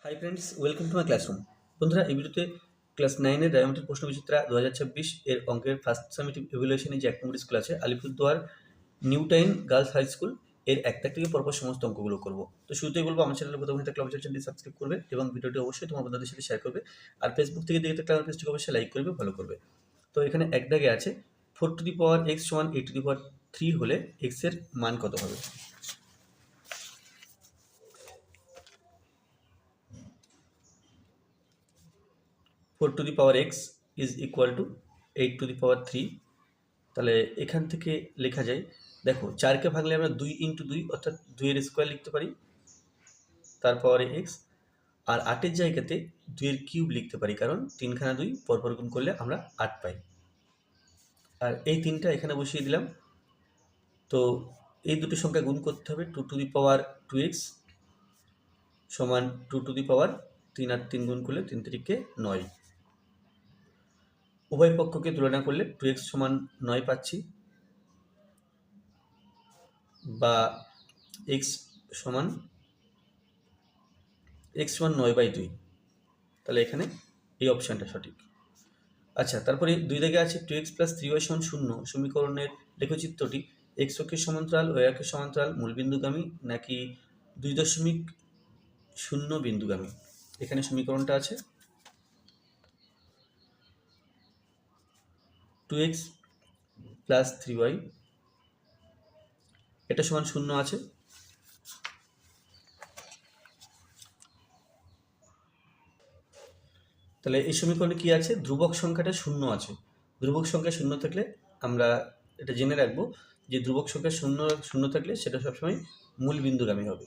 Hi friends, welcome to my classroom. বন্ধুরা, এই ভিডিওতে ক্লাস 9-এর রায়মাটির প্রশ্নবিচিত্রা 2026 এর অঙ্কের ফার্স্ট সামেটিভ ইভ্যালুয়েশনে যে 1 নম্বর স্কুল আছে Alipurduar new town girls high school এর 1 থেকে পরপর সমস্ত অঙ্কগুলো করবো। তো শুরুতেই বলবো, আমার চ্যানেলে প্রথম হয়ে থাকলে অবশ্যই চ্যানেলটি সাবস্ক্রাইব করবে এবং ভিডিওটি অবশ্যই তোমার বন্ধুদের সাথে শেয়ার করবে। আর ফেসবুক থেকে দেখে থাকলে আমার পেজটিকে অবশ্যই লাইক করবে, ফলো করবে। তো এখানে এক দাগে আছে 4 টু দি পাওয়ার এক্স সমান 8 টু দি পাওয়ার 3 হলে এক্স এর মান কত হবে। 4 to the power X is equal to 8 to the power 3। তাহলে এখান থেকে লেখা যায়, দেখো 4কে ভাঙলে আমরা 2 ইন্টু 2 অর্থাৎ 2 এর স্কোয়ার লিখতে পারি, তার পাওয়ারে এক্স। আর 8-এর জায়গাতে 2 এর কিউব লিখতে পারি, কারণ 3খানা 2 পরপর গুণ করলে আমরা 8 পাই। আর এই 3টা এখানে বসিয়ে দিলাম। তো এই দুটো সংখ্যা গুণ করতে হবে। 2 টু দি পাওয়ার 2x সমান 2 টু দি পাওয়ার 3, আর 3 গুণ করলে 3 3কে 9। উভয় পক্ষকে তুলনা করলে 2x সমান 9 পাচ্ছি, বা x সমান 9/2। তাহলে এখানে এই অপশানটা সঠিক। আচ্ছা, তারপরে 2 দাগে আছে 2x + 3y = 0 সমীকরণের লেখচিত্রটি x অক্ষের সমান্তরাল, y অক্ষের সমান্তরাল, মূলবিন্দুগামী নাকি 2.0 বিন্দুগামী। এখানে সমীকরণটা আছে 2x + 3y, এটা সমান 0 আছে। তাহলে এই সমীকরণে কি আছে, ধ্রুবক সংখ্যাটা 0 আছে। ধ্রুবক সংখ্যা 0 থাকলে আমরা এটা জেনে রাখবো যে ধ্রুবক সংখ্যা 0 থাকলে সেটা সবসময় মূল বিন্দুগামী হবে।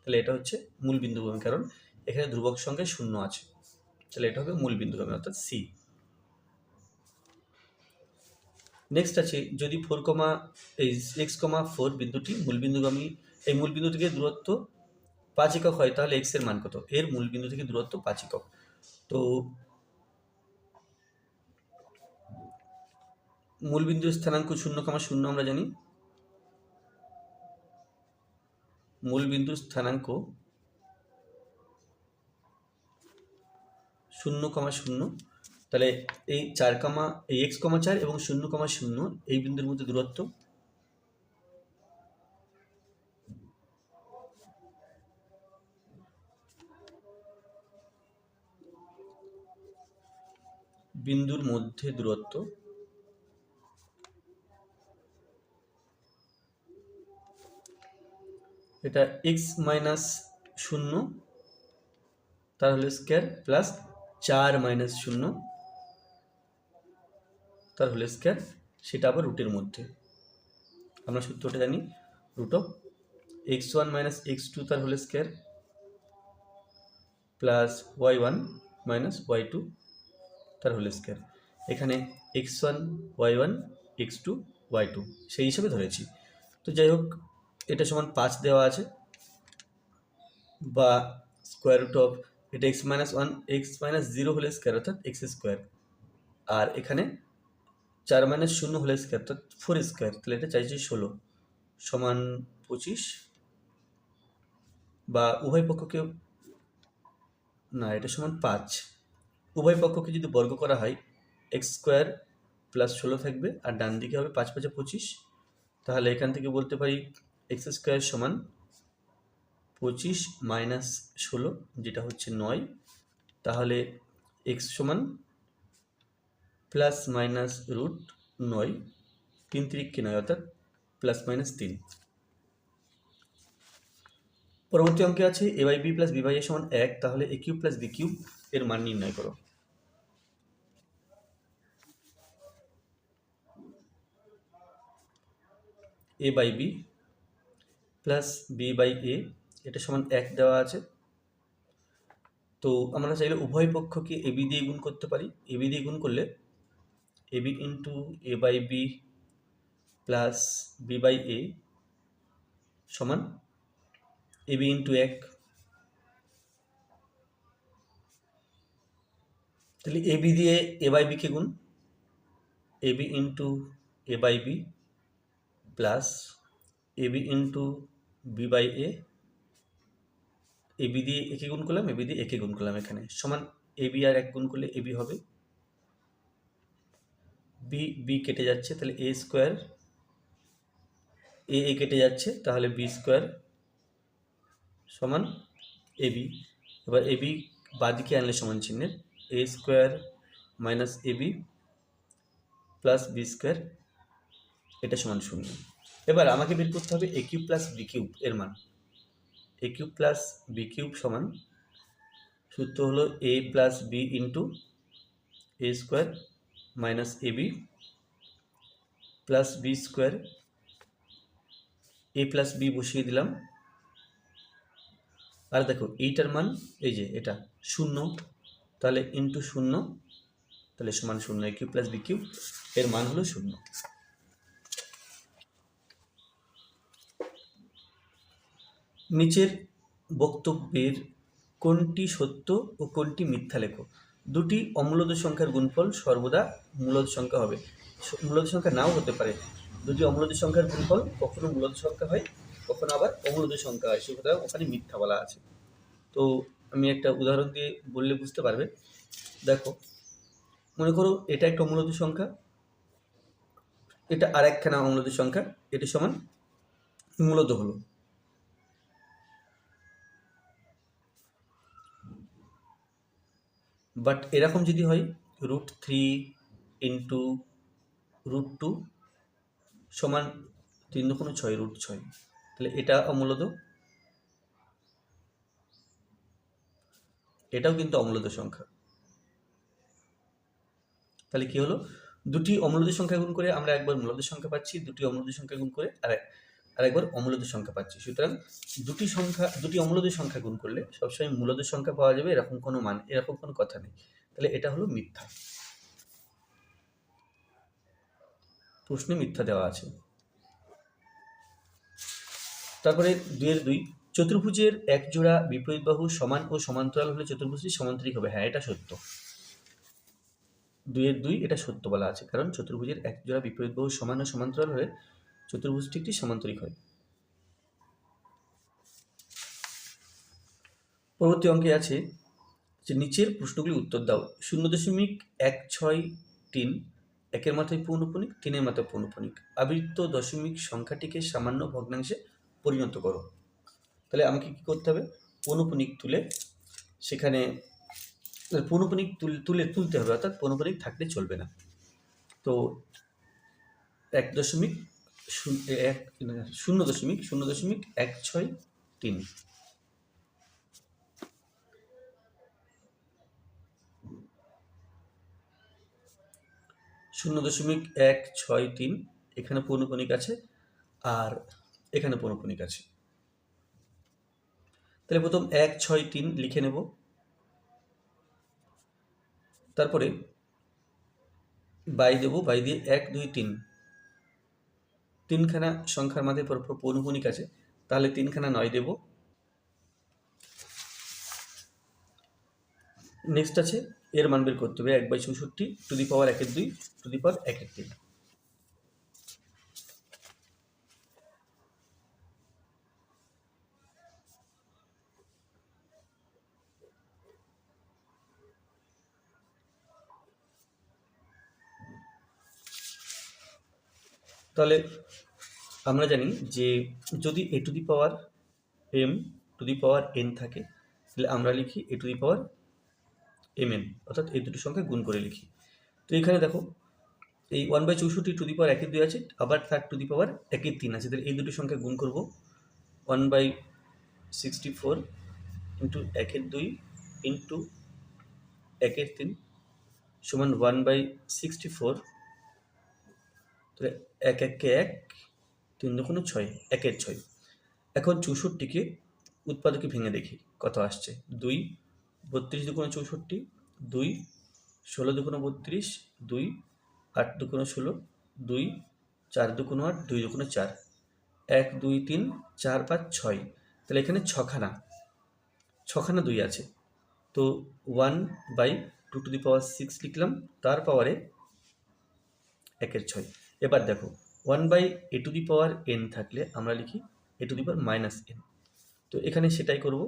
তাহলে এটা হচ্ছে মূল বিন্দুগামী, কারণ এখানে ধ্রুবক সংখ্যা 0 আছে। তাহলে এটা হবে মূল বিন্দুগামী, অর্থাৎ সি। নেক্সট আছে, যদি 4, বিন্দুটি মূলবিন্দুগামী, এই মূলবিন্দু থেকে দূরত্ব 5 একক হয়, তাহলে এক্স এর মান কত। এর মূলবিন্দু থেকে দূরত্ব 5 একক। তো মূলবিন্দুর স্থানাঙ্ক 0,0 আমরা জানি। মূলবিন্দুর স্থানাঙ্ক 0,0। তাহলে এই এই x,4 এবং 0,0 এই বিন্দুর মধ্যে দূরত্ব। বিন্দুর মধ্যে দূরত্ব এটা x - 0 তার হোল স্কয়ার প্লাস 4 - 0 তার হোল স্কয়ার, সেটা আবার রুটের মধ্যে। আমরা সূত্রটা জানি, √x1 - x2 তার whole square plus y1 - y2 তার হোল স্কয়ার। এখানে x1 y1 x2 y2 সেই হিসাবে ধরেছি। তো যাই হোক, এটা সমান 5 দেওয়া আছে, বা স্কোয়ার রুট অফ এটা x-1 হোল স্কয়ার অর্থাৎ এক্স স্কোয়ার, আর এখানে 4 - 0 হোল স্কয়ার অর্থাৎ 4 স্কোয়ার। তাহলে এটা চাইছি 16 সমান 25, বা উভয় পক্ষকে, না এটা সমান 5। উভয় পক্ষকে যদি বর্গ করা হয় এক্স স্কোয়ার প্লাস 16 থাকবে, আর ডান দিকে হবে 5 × 5 = 25। তাহলে এখান থেকে বলতে পারি এক্স স্কোয়ার সমান 25 - 16, যেটা হচ্ছে 9। তাহলে এক্স সমান ±√9, 3 3 9 অর্থাৎ ±3। পরবর্তী অঙ্কে আছে a/b + b/a সমান 1, তাহলে a³ + b³ এর মান নির্ণয় করো। a/b + b/a এটা সমান 1 দেওয়া আছে। তো আমরা চাইলে উভয় পক্ষকে ab দিয়ে গুণ করতে পারি। ab দিয়ে গুণ করলে ab × a/b + b/a সমান ab × 1। তাহলে ab দিয়ে a/b কে গুণ, ab × a/b plus ab × b/a AB দিয়ে একে গুণ করলাম, এবি দিয়ে একে গুণ করলাম, এখানে সমান এবি আর 1 গুণ করলে এবি হবে, বি বি কেটে যাচ্ছে, তাহলে এ স্কোয়ার, এ কেটে যাচ্ছে, তাহলে বি স্কোয়ার সমান এবি। এবার এবি বাদিকে আনলে সমান চিহ্নের A square minus AB plus B square, এটা সমান 0। এবার আমাকে বের করতে হবে A cube plus B cube এর মান। A cube plus B cube সমান, সূত্র হলো A plus B into A square minus AB plus B square. A plus B বসিয়ে দিলাম, আর দেখো এইটার মান এই যে এটা 0, তাহলে ইন্টু 0, তাহলে সমান 0। এ কিউব প্লাস বি কিউব এর মান হলো 0। নিচের বক্তব্যের কোনটি সত্য ও কোনটি মিথ্যা লেখো। দুটি অমূলদ সংখ্যার গুণফল সর্বদা মূলদ সংখ্যা হবে। মূলদ সংখ্যা নাও হতে পারে। দুটি অমূলদ সংখ্যার গুণফল কখনো মূলদ সংখ্যা হয়, কখনো আবার অমূলদ সংখ্যা হয়, সুতরাং ওখানে মিথ্যা বলা আছে। তো আমি একটা উদাহরণ দিয়ে বললে বুঝতে পারবে। দেখো, মনে করো এটা একটা অমূলদ সংখ্যা, এটা আর একখানা অমূলদ সংখ্যা, এটি সমান মূলদ হলো। বাট এরকম যদি হয় √3 ইন্টু √2 সমান 3 দুগুণ 6, √6, তাহলে এটা অমূলদ, এটাও কিন্তু অমূলদ সংখ্যা। তাহলে কি হলো, দুটি অমূলদ সংখ্যা গুণ করে আমরা একবার মূলদ সংখ্যা পাচ্ছি, দুটি অমূলদ সংখ্যা গুণ করে আরেকবার অমূলদ সংখ্যা পাচ্ছি। সুতরাং দুটি অমূলদ সংখ্যা গুণ করলে সবসময় মূলদ সংখ্যা পাওয়া যাবে, এরকম কোনো কথা নেই। তাহলে এটা হলো মিথ্যা, প্রশ্নে মিথ্যা দেওয়া আছে। তারপরে 2-2, চতুর্ভুজের এক জোড়া বিপরীত বাহু সমান ও সমান্তরাল হলে চতুর্ভুজটি সমান্তরিক হবে। হ্যাঁ, এটা সত্য। 2-2 এটা সত্য বলা আছে, কারণ চতুর্ভুজের এক জোড়া বিপরীত বাহু সমান ও সমান্তরাল হলে চতুর্ভুজটি একটি সমান্তরিক হয়। পরবর্তী অঙ্কে আছে যে নিচের প্রশ্নগুলি উত্তর দাও। 0.163 একের মাথায় পৌনঃপুনিক, 3-এর মাথায় পৌনঃপুনিক। আবৃত্ত দশমিক সংখ্যাটিকে সামান্য ভগ্নাংশে পরিণত করো। তাহলে আমাকে কি করতে হবে, পৌনঃপুনিক তুলে সেখানে পৌনঃপুনিক তুলতে হবে, অর্থাৎ পৌনঃপুনিক থাকলে চলবে না। তো 0.163 0.163 এখানে পৌনঃপুনিক আছে আর এখানে পৌনঃপুনিক আছে। তাহলে প্রথম 163 লিখে নেব, তারপরে বাই দেব, বাই দিয়ে 1 2 3 তিনখানা সংখ্যার মাঝে পরপর পৌনঃপুনিক আছে, তাহলে 3খানা 9 দেব। নেক্সট আছে এর মান বের করতে হবে, 1/64 টু দি পাওয়ার 1 এর 2 টু দি পাওয়ার 1 এর 3। তাহলে আমরা জানি যে যদি a two the power m two the power n থাকে, তাহলে আমরা লিখি a two the power mn, অর্থাৎ এই দুটো সংখ্যা গুণ করে লিখি। তো এখানে দেখো এই 1/64 টু দি পাওয়ার 1 এর 2 আছে, আবার তার টু দি পাওয়ার 1 এর 3 আছে, তাহলে এই দুটো সংখ্যা গুণ করব। 1/64 ইন্টু 1 এর 2 ইন্টু 1 এর 3 সমান 1/64, তাহলে 1 1 কে 1, 3 দুগুণ 6, 1 এর 6। এখন 64কে উৎপাদকে ভেঙে দেখি কত আসছে। 2 32 দুগুণ 64, 2 16 দুগুণ 32, 2 8 দুগুণ 16, 2 4 দুগুণ 8, 2 দুগুণ 4, 1 2 3 4 5 6, তাহলে এখানে ছখানা 2 আছে। তো 1/2 টু দি পাওয়ার 6 লিখলাম, তার পাওয়ারে 1 এর 6। এবার দেখো 1/a two the power n থাকলে আমরা লিখি a two the power -n। তো এখানে সেটাই করব,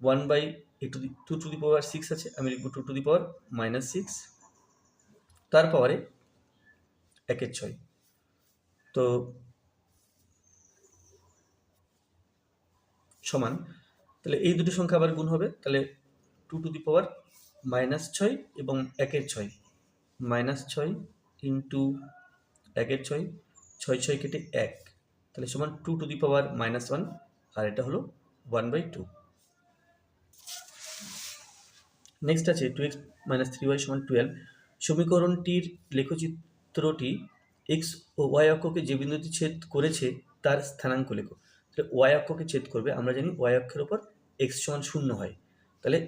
1/2^6 আছে, আমি লিখব 2^-6 তার পাওয়ারে 1/6। তো সমান, তাহলে এই দুটো সংখ্যা আবার গুণ হবে, তাহলে 2^-6 এবং 1/6, -6 ইন্টু 1/6, 6 কেটে 1, তাহলে সমান 2^-1, আর এটা হলো 1/2। নেক্সট আছে 2x - 3y = 12। সমীকরণটির লেখচিত্রটি এক্স ও ওয়াই অক্ষকে যে বিন্দুটি ছেদ করেছে তার স্থানাঙ্ক লেখো। তাহলে ওয়াই অক্ষকে ছেদ করবে, আমরা জানি ওয়াই অক্ষের ওপর এক্স সমান 0 হয়, তাহলে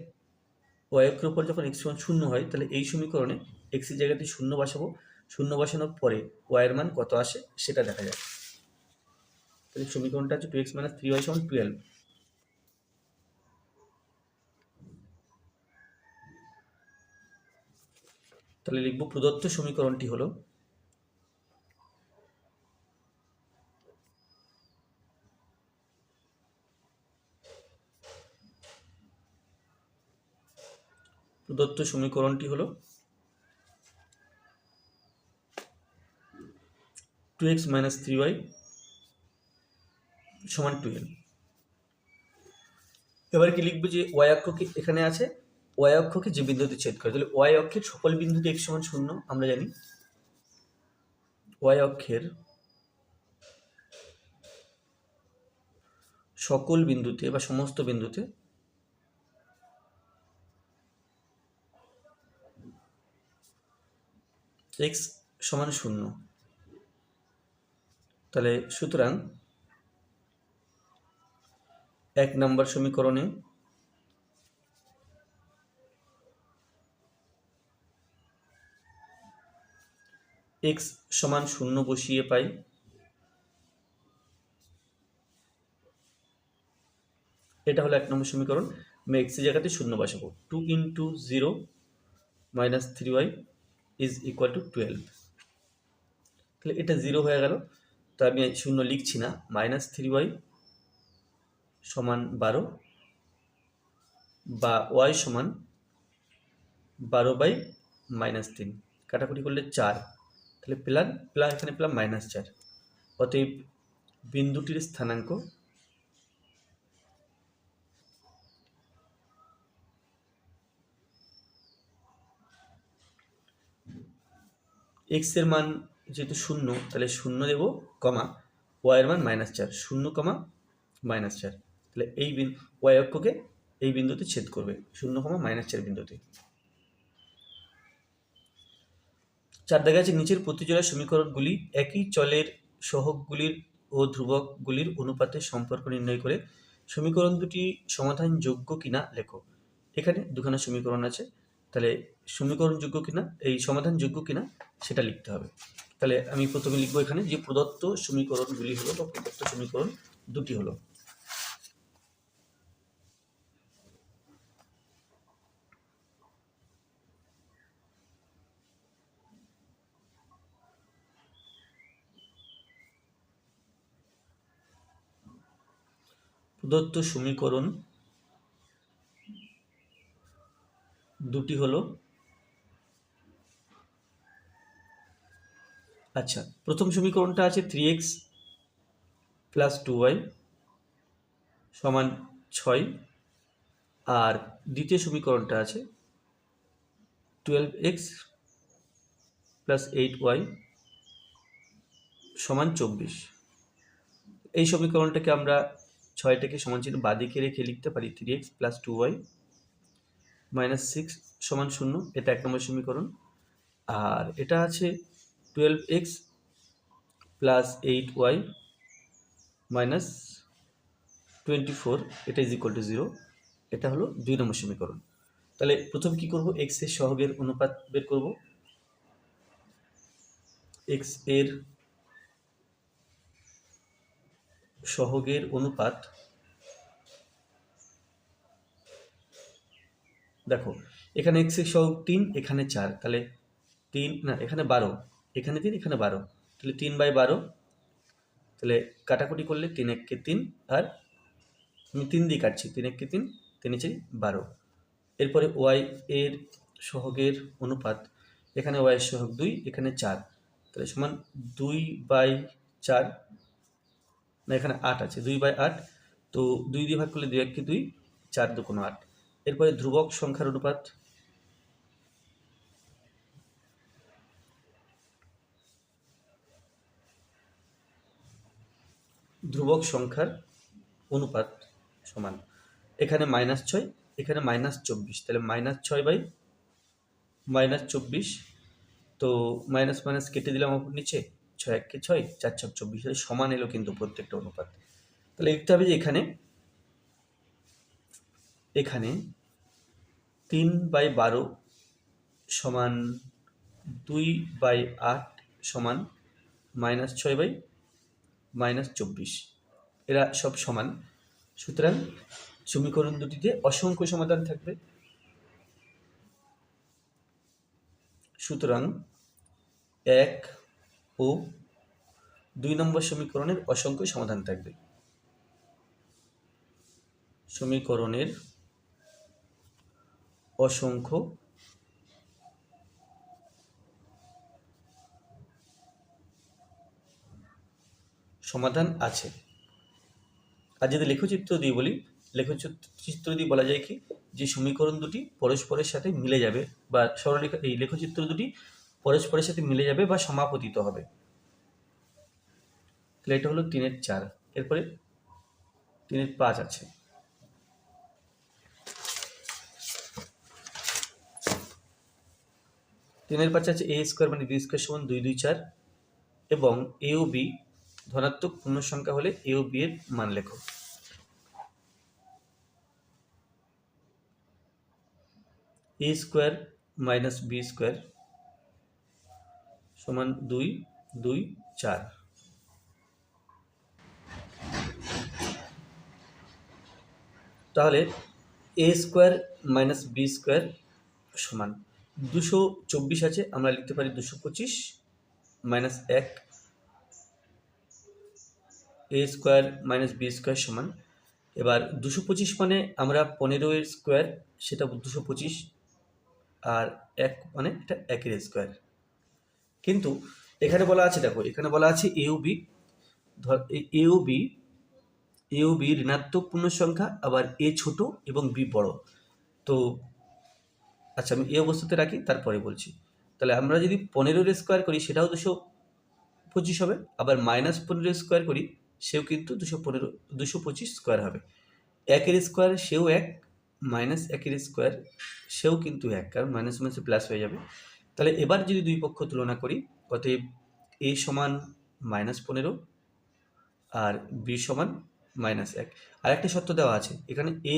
ওয়াই অক্ষের ওপর যখন এক্স সমান 0 হয়, তাহলে এই সমীকরণে এক্সের জায়গাতে 0 বসাবো, 0 বসানোর পরে ওয়াইয়ের মান কত আসে সেটা দেখা যায়। তাহলে সমীকরণটা হচ্ছে 2x - 3y = 12। তাহলে লিখব প্রদত্ত সমীকরণটি হলো প্রদত্ত সমীকরণটি হলো 2x - 3y = 12। এবার কি লিখবো যে ওয়াই অক্ষকে এখানে আছে, ওয়াই অক্ষকে যে বিন্দুতে ছেদ করে, তাহলে ওয়াই অক্ষের সকল বিন্দুতে x সমান 0, আমরা জানি ওয়াই অক্ষের সকল বিন্দুতে বা সমস্ত বিন্দুতে x সমান 0। তাহলে সুতরাং 1 নম্বর সমীকরণে x সমান 0 বসিয়ে পাই এটা হলো 1 নম্বর সমীকরণ। আমি x এর জায়গাতে 0 বসাবো, 2 × 0 - 3y = 12। তাহলে এটা 0 হয়ে গেল, তো আমি 0 লিখছি না। -3y = 12 বা y = 12/-3, কাটাকুটি করলে 4, তাহলে এখানে পেলাম -4। অতএব বিন্দুটির স্থানাঙ্ক x এর মান যেহেতু 0, তাহলে 0 দেব, কমা y এর মান -4, 0, -4, তাহলে এই ওয়াই অক্ষকে এই বিন্দুতে ছেদ করবে 0, -4 বিন্দুতে। 4 দেখা আছে নিচের প্রতিজোড়া সমীকরণগুলি একই চলের সহগগুলির ও ধ্রুবকগুলির অনুপাতের সম্পর্ক নির্ণয় করে সমীকরণ দুটি সমাধানযোগ্য কিনা লেখো। এখানে দুখানা সমীকরণ আছে, তাহলে সমীকরণযোগ্য কিনা, এই সমাধানযোগ্য কিনা সেটা লিখতে হবে। তাহলে আমি প্রথমে লিখবো এখানে যে প্রদত্ত সমীকরণগুলি হলো বা প্রদত্ত সমীকরণ দুটি হলো প্রদত্ত সমীকরণ দুটি হলো, আচ্ছা প্রথম সমীকরণটা আছে 3x + 2y = 6, আর দ্বিতীয় সমীকরণটা আছে 12x + 8y = 24। এই সমীকরণটাকে আমরা 6টাকে সমানচিহ্ন বাঁদিকে রেখে লিখতে পারি 3x + 2y - 6 = 0, এটা 1 নম্বর সমীকরণ। আর এটা আছে 12x + 8y - 24, এটা = 0, এটা হলো 2 নম্বর সমীকরণ। তাহলে প্রথম কি করব, x এর সহগের অনুপাত বের করব। x এর সহগের অনুপাত, দেখো এখানে x এর সহগ 3, এখানে 4, তাহলে 3 না, এখানে 12, এখানে 3, এখানে 12, তাহলে 3/12, তাহলে কাটাকুটি করলে 3 × 1 = 3, আর আমি 3 দিয়ে কাটছি, 3 × 1 = 3, 3 × 12। এরপরে ওয়াই এর সহগের অনুপাত, এখানে ওয়াই এর সহগ 2, এখানে 4, তাহলে সমান 2/4, না এখানে 8 আছে, 2/8, তো 2 দিয়ে ভাগ করলে 2 × 2, 4 × 2 = 8। এরপরে ধ্রুবক সংখ্যার অনুপাত, ধ্রুবক সংখ্যার অনুপাত সমান, এখানে -6, এখানে -24, তাহলে -6/-24, তো মাইনাস মাইনাস কেটে দিলাম ওপর নিচে, 6 × 1 = 6, 4 × 6 = 24, সমান এলো কিন্তু প্রত্যেকটা অনুপাত। তাহলে লিখতে হবে যে এখানে 3/12 সমান 2/8 সমান -6/-24, এরা সব সমান। সুতরাং সমীকরণ দুটিতে অসংখ্য সমাধান থাকবে। সুতরাং 1 ও 2 নম্বর সমীকরণের অসংখ্য সমাধান থাকবে। সমীকরণের অসংখ্য সমাধান আছে। আর যদি লেখচিত্র দিয়ে বলি, লেখচিত্র দিয়ে বলা যায় কি, যে সমীকরণ দুটি পরস্পরের সাথে মিলে যাবে, বা সরলরেখা, এই লেখচিত্র দুটি পরস্পরের সাথে মিলে যাবে বা সমাপতিত হবে। তাহলে এটা হলো 3 × 4, এরপরে 3 × 5 আছে। তিনের 5 আছে a² মানে b² সমান 2, 2, 4, এবং a ও b ধনাত্মক পূর্ণ সংখ্যা হলে a ও b এর মান লেখো। a² - b² সমান 2, 2, 4। তাহলে a² - b² সমান 224 আছে, আমরা লিখতে পারি 225 - 1। a² - b² সমান, এবার 225 মানে আমরা 15 এর স্কোয়ার, সেটা 225, আর 1 মানে এটা 1 এর স্কোয়ার। কিন্তু এখানে বলা আছে, দেখো এখানে বলা আছে এ ও বি, এ ও বি ঋণাত্মক পূর্ণ সংখ্যা, আবার এ ছোট এবং বি বড়। তো আচ্ছা, আমি এই অবস্থাতে রাখি, তারপরে বলছি। তাহলে আমরা যদি 15 এর স্কোয়ার করি সেটাও 225 হবে, আবার -15 এর স্কোয়ার করি সেও কিন্তু 225 স্কোয়ার হবে। 1 এর স্কোয়ার সেও 1, -1 এর স্কোয়ার সেও কিন্তু 1, কারণ মাইনাস মাইনাসে প্লাস হয়ে যাবে। তাহলে এবার যদি দুই পক্ষ তুলনা করি, অতএব a সমান -15 আর b সমান -1। আর একটা শর্ত দেওয়া আছে, এখানে a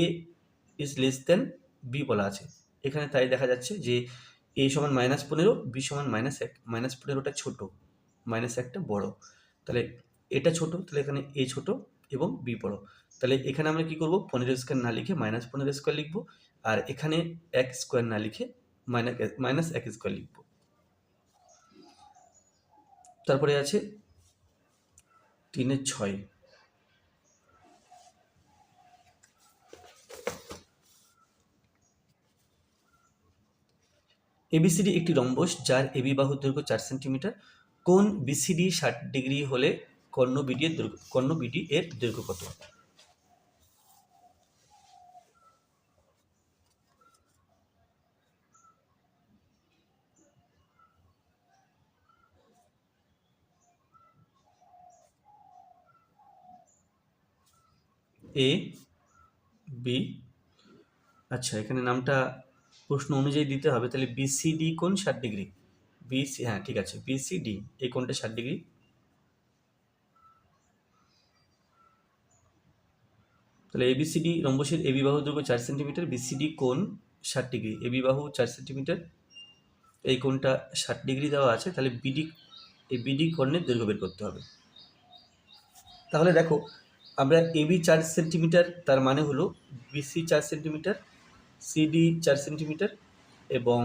is less than b বলা আছে, এখানে তাই দেখা যাচ্ছে যে a সমান -15, b সমান -1, -15টা ছোট, -1টা বড়। তাহলে এটা ছোট, তাহলে এখানে a ছোট এবং b বড়। তাহলে এখানে আমরা কি করব, 15² না লিখে -15² লিখব, আর এখানে 1² না লিখে -1² লিখব। তারপরে আছে 3 × 6। এবিসিডি একটি রম্বস যার এবি বাহুর দৈর্ঘ্য 4 সেন্টিমিটার। কোণ বিসিডি 60 ডিগ্রি হলে কর্ণ বিডি এর দৈর্ঘ্য কত? এ বি, আচ্ছা এখানে নামটা প্রশ্ন অনুযায়ী দিতে হবে, তাহলে বিসিডি কোণ 60 ডিগ্রি, হ্যাঁ ঠিক আছে, বিসিডি এই কোণটা 60 ডিগ্রি। তাহলে এবিসিডি রম্বসের এবি বাহুর দৈর্ঘ্য 4 সেন্টিমিটার, বিসিডি কোণ 60 ডিগ্রি, এবি বাহু 4 সেন্টিমিটার, এই কোণটা 60 ডিগ্রি দেওয়া আছে। তাহলে বিডি কর্ণের দৈর্ঘ্য বের করতে হবে। তাহলে দেখো, আমরা এবি 4 সেন্টিমিটার, তার মানে হলো বিসি 4 সেন্টিমিটার, সিডি 4 সেন্টিমিটার এবং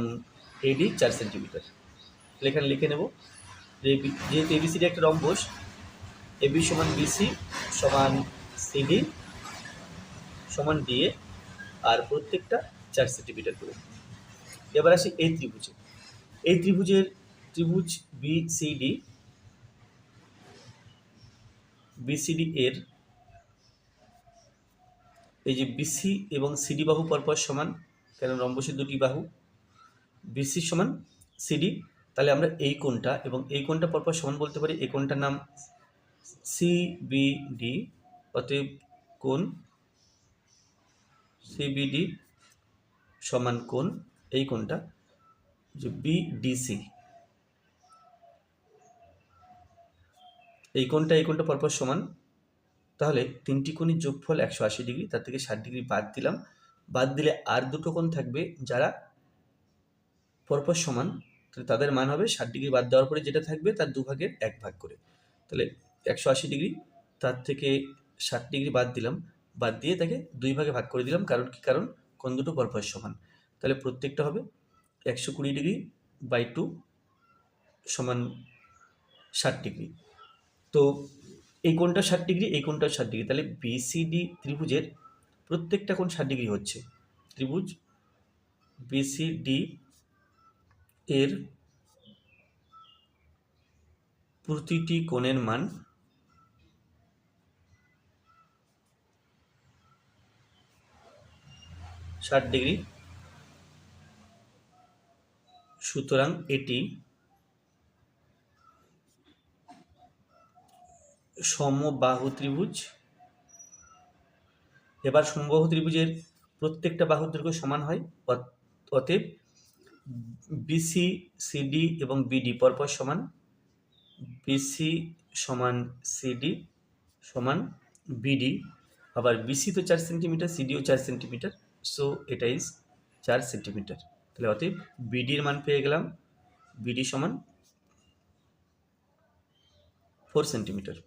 এডি 4 সেন্টিমিটার। এখানে লিখে নেব, যেহেতু এবিসিডি একটা রম্বস, এবি সমান বিসি সমান সিডি সমান ডিএ, আর প্রত্যেকটা 4 সেন্টিমিটার করে। এবার আসি এই ত্রিভুজে। এই ত্রিভুজ বিসিডি এর এই যে বিসি এবং সিডি বাহু পরপর সমান, কেন রম্বসের দুটি বাহু, বিসি সমান সিডি, তাহলে আমরা এই কোণটা এবং এই কোণটা পরপর সমান বলতে পারি। এই কোণটার নাম সিবিডি, অতএব কোণ সিবিডি সমান কোণ এই কোণটা যে বিডিসি, এই কোণটা পরপর সমান। তাহলে তিনটি কোণের যোগফল 180 ডিগ্রি, তার থেকে 60 ডিগ্রি বাদ দিলাম। বাদ দিলে আর দুটো কোণ থাকবে যারা পরপর সমান, তাহলে তাদের মান হবে 60 ডিগ্রি বাদ দেওয়ার পরে যেটা থাকবে তার 2/1 ভাগ করে। তাহলে 180 ডিগ্রি, তার থেকে 60 ডিগ্রি বাদ দিলাম, বাদ দিয়ে তাকে 2 ভাগে ভাগ করে দিলাম। কারণ কি? কারণ কোণ দুটো পরপর সমান। তাহলে প্রত্যেকটা হবে 120 ডিগ্রি বাই 2 সমান 60 ডিগ্রি। তো এই কোণটা 60 ডিগ্রি, এই কোণটা 60 ডিগ্রি, তাহলে বিসিডি ত্রিভুজের প্রত্যেকটা কোণ 60 ডিগ্রি হচ্ছে। ত্রিভুজ বিসিডি এর প্রতিটি কোণের মান 60 ডিগ্রি। সুতরাং এটি সমবাহু ত্রিভুজ। এবার সমবাহু ত্রিভুজের প্রত্যেকটা বাহুর দৈর্ঘ্য সমান হয়, অতএব বিসি, সিডি এবং বিডি পরপর সমান। বিসি সমান সিডি সমান বিডি, আবার বিসি তো 4 সেন্টিমিটার, সিডিও 4 সেন্টিমিটার, সো এটা ইজ 4 সেন্টিমিটার। তাহলে অতএব বিডির মান পেয়ে গেলাম, বিডি সমান 4 সেন্টিমিটার।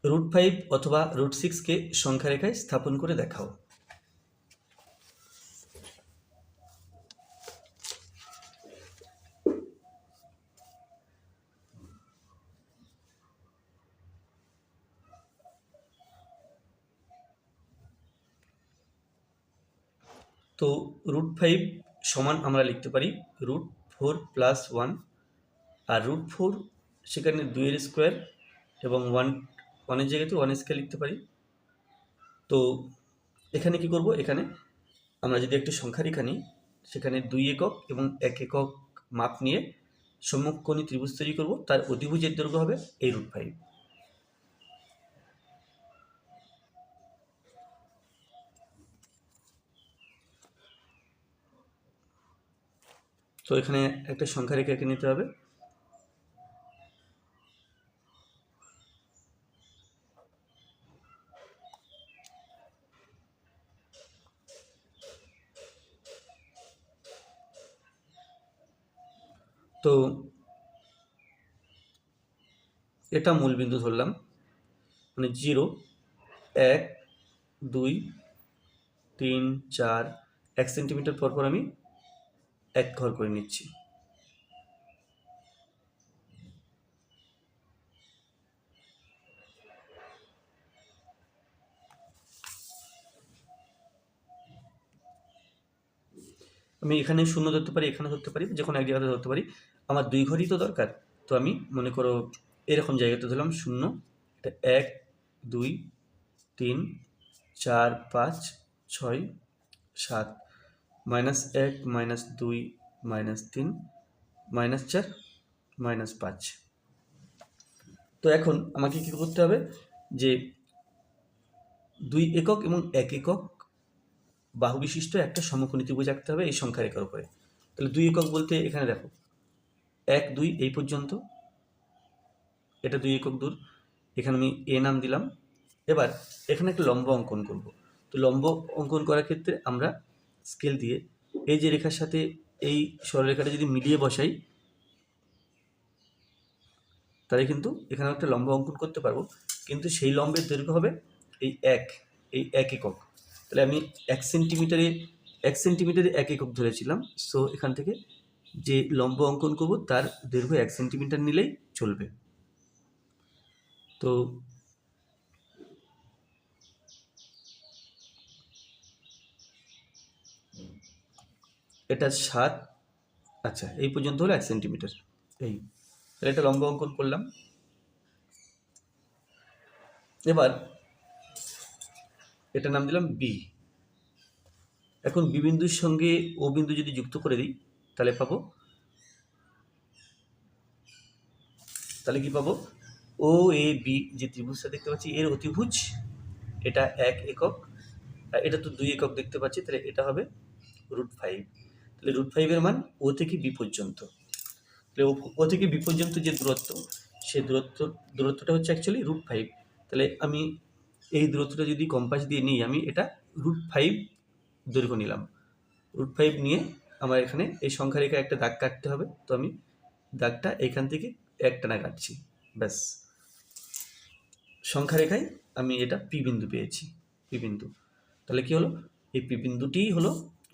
√5 অথবা √6কে সংখ্যা রেখায় স্থাপন করে দেখাও। তো √5 সমান আমরা লিখতে পারি √4 + 1, আর √4 সেখানে 2 এর স্কোয়ার এবং 1 এর জায়গাতে 1 স্কোয়ার লিখতে পারি। তো এখানে কি করব? এখানে আমরা যদি একটি সংখ্যা রেখা নিই, সেখানে 2 একক এবং 1 একক মাপ নিয়ে সমকোণী ত্রিভুজ তৈরি করব, তার অধিভুজের দৈর্ঘ্য হবে এই √5। তো এখানে একটা সংখ্যা রেখা এঁকে নিতে হবে। তো এটা মূল বিন্দু ধরলাম, মানে 0, 1, 2, 3, 4, 1 সেন্টিমিটার পরপর আমি 1 ঘর করে নিচ্ছি। আমি এখানে 0 ধরতে পারি, এখানে ধরতে পারি, যে কোনো এক জায়গাতে ধরতে পারি। আমার 2 ঘরই তো দরকার, তো আমি মনে করো এরকম জায়গাতে ধরলাম 0, এটা 1, 2, 3, 4, 5, 6, 7, -1, -2, -3, -4, -5। তো এখন আমাকে কী করতে হবে? যে 2 একক এবং 1 একক বাহু বিশিষ্ট একটা সমকোণী ত্রিভুজ আঁকতে হবে এই সংখ্যা রেখার উপরে। তাহলে 2 একক বলতে এখানে দেখো 1, 2 এই পর্যন্ত, এটা 2 একক দূর, এখানে আমি এ নাম দিলাম। এবার এখানে একটা লম্ব অঙ্কন করব। তো লম্ব অঙ্কন করার ক্ষেত্রে আমরা স্কেল দিয়ে এই যে রেখার সাথে এই সরলরেখাটা যদি মিলিয়ে বসাই, তাহলে কিন্তু এখানে একটা লম্ব অঙ্কন করতে পারবো, কিন্তু সেই লম্বের দৈর্ঘ্য হবে এই 1 একক। তাহলে আমি 1 সেন্টিমিটারে 1 একক ধরেছিলাম, সো এখান থেকে যে লম্ব অঙ্কন করব তার দৈর্ঘ্য 1 সেন্টিমিটার নিলেই চলবে। তো এটা 7, আচ্ছা এই পর্যন্ত হলো 1 সেন্টিমিটার। এই তাহলে এটা লম্ব অঙ্কন করলাম। এবার এটা নাম দিলাম বি। এখন বি বিন্দুর সঙ্গে ও বিন্দু যদি যুক্ত করে দিই তাহলে পাবো, তাহলে কি পাবো, ও এ বি যে ত্রিভুজটা দেখতে পাচ্ছি এর অতিভুজ এটা 1 একক, আর এটা তো 2 একক দেখতে পাচ্ছি, তাহলে এটা হবে √5। তাহলে √5 মান ও থেকে বি পর্যন্ত। তাহলে ও থেকে বি পর্যন্ত যে দূরত্ব, সেই দূরত্বটা হচ্ছে অ্যাকচুয়ালি √5। তাহলে আমি এই দূরত্বটা যদি কম্পাস দিয়ে নিই, আমি এটা √5 দৈর্ঘ্য নিলাম। √5 নিয়ে আমার এখানে এই সংখ্যা রেখা একটা দাগ কাটতে হবে। তো আমি দাগটা এখান থেকে একটানা কাটছি, ব্যাস। সংখ্যা রেখায় আমি এটা পি বিন্দু পেয়েছি, পি বিন্দু। তাহলে কি হলো, এই পি বিন্দুটিই হলো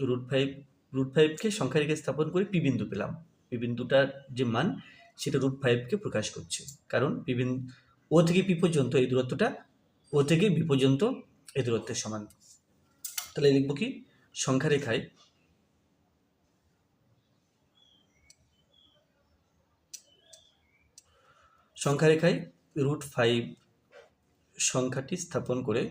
√5। √5কে সংখ্যা রেখায় স্থাপন করে পি বিন্দু পেলাম। পি বিন্দুটার যে মান সেটা √5কে প্রকাশ করছে, কারণ পি বিন্দু ও থেকে পি পর্যন্ত এই দূরত্বটা ও থেকে বি পর্যন্ত এই দূরত্বের সমান। তাহলে লিখব কি, সংখ্যা রেখায় √5 সংখ্যাটি স্থাপন করে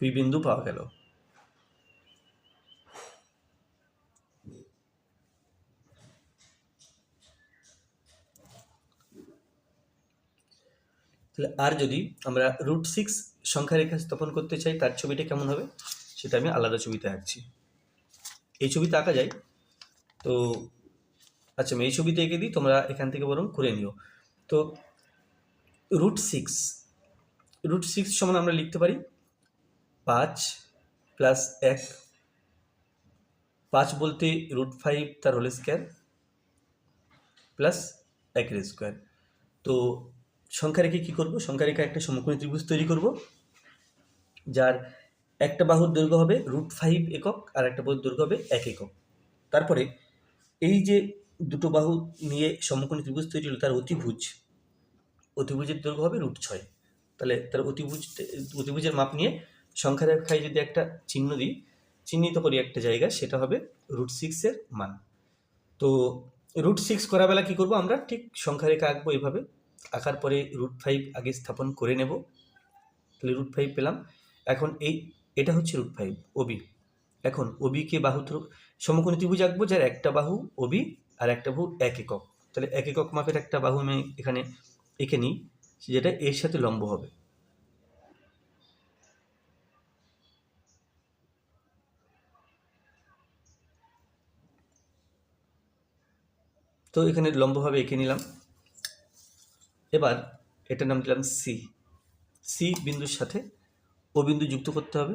পি বিন্দু পাওয়া গেল। তাহলে আর যদি আমরা √6 সংখ্যা রেখা স্থাপন করতে চাই, তার ছবিটা কেমন হবে সেটা আমি আলাদা ছবিতে আঁকছি। এই ছবিতে আঁকা যায় তো, আচ্ছা আমি এই ছবিতে এঁকে দিই, তোমরা এখান থেকে বরং করে নিও। তো √6 সমান আমরা লিখতে পারি 5 + 1। 5 বলতে √5 তার হোল স্কয়ার প্লাস 1 স্কয়ার। তো সংখ্যা রেখে কী করবো, সংখ্যা রেখা একটা সমকোণী ত্রিভুজ তৈরি করব, যার একটা বাহুর দৈর্ঘ্য হবে √5 একক আর একটা বাহুর দৈর্ঘ্য হবে 1 একক। তারপরে এই যে দুটো বাহু নিয়ে সমকোণী ত্রিভুজ তৈরি হলো, তার অতিভুজের দৈর্ঘ্য হবে √6। তাহলে তার অতিভুজের মাপ নিয়ে সংখ্যা রেখায় যদি একটা চিহ্নিত করি একটা জায়গা, সেটা হবে √6 এর মান। তো √6 করা বেলা কী করবো, আমরা ঠিক সংখ্যা রেখা আঁকবো এভাবে। আঁকার পরে √5 আগে স্থাপন করে নেব। তাহলে √5 পেলাম। এখন এটা হচ্ছে √5 ওবি। এখন ওবিকে সমকোণী ত্রিভুজ আঁকবো যার একটা বাহু ওবি আর একটা বাহু 1 একক। তাহলে 1 একক মাপের একটা বাহু আমি এখানে এঁকে নিই, যেটা এর সাথে লম্ব হবে। তো এখানে লম্বভাবে এঁকে নিলাম। এবার এটার নাম দিলাম সি বিন্দুর সাথে ও বিন্দু যুক্ত করতে হবে।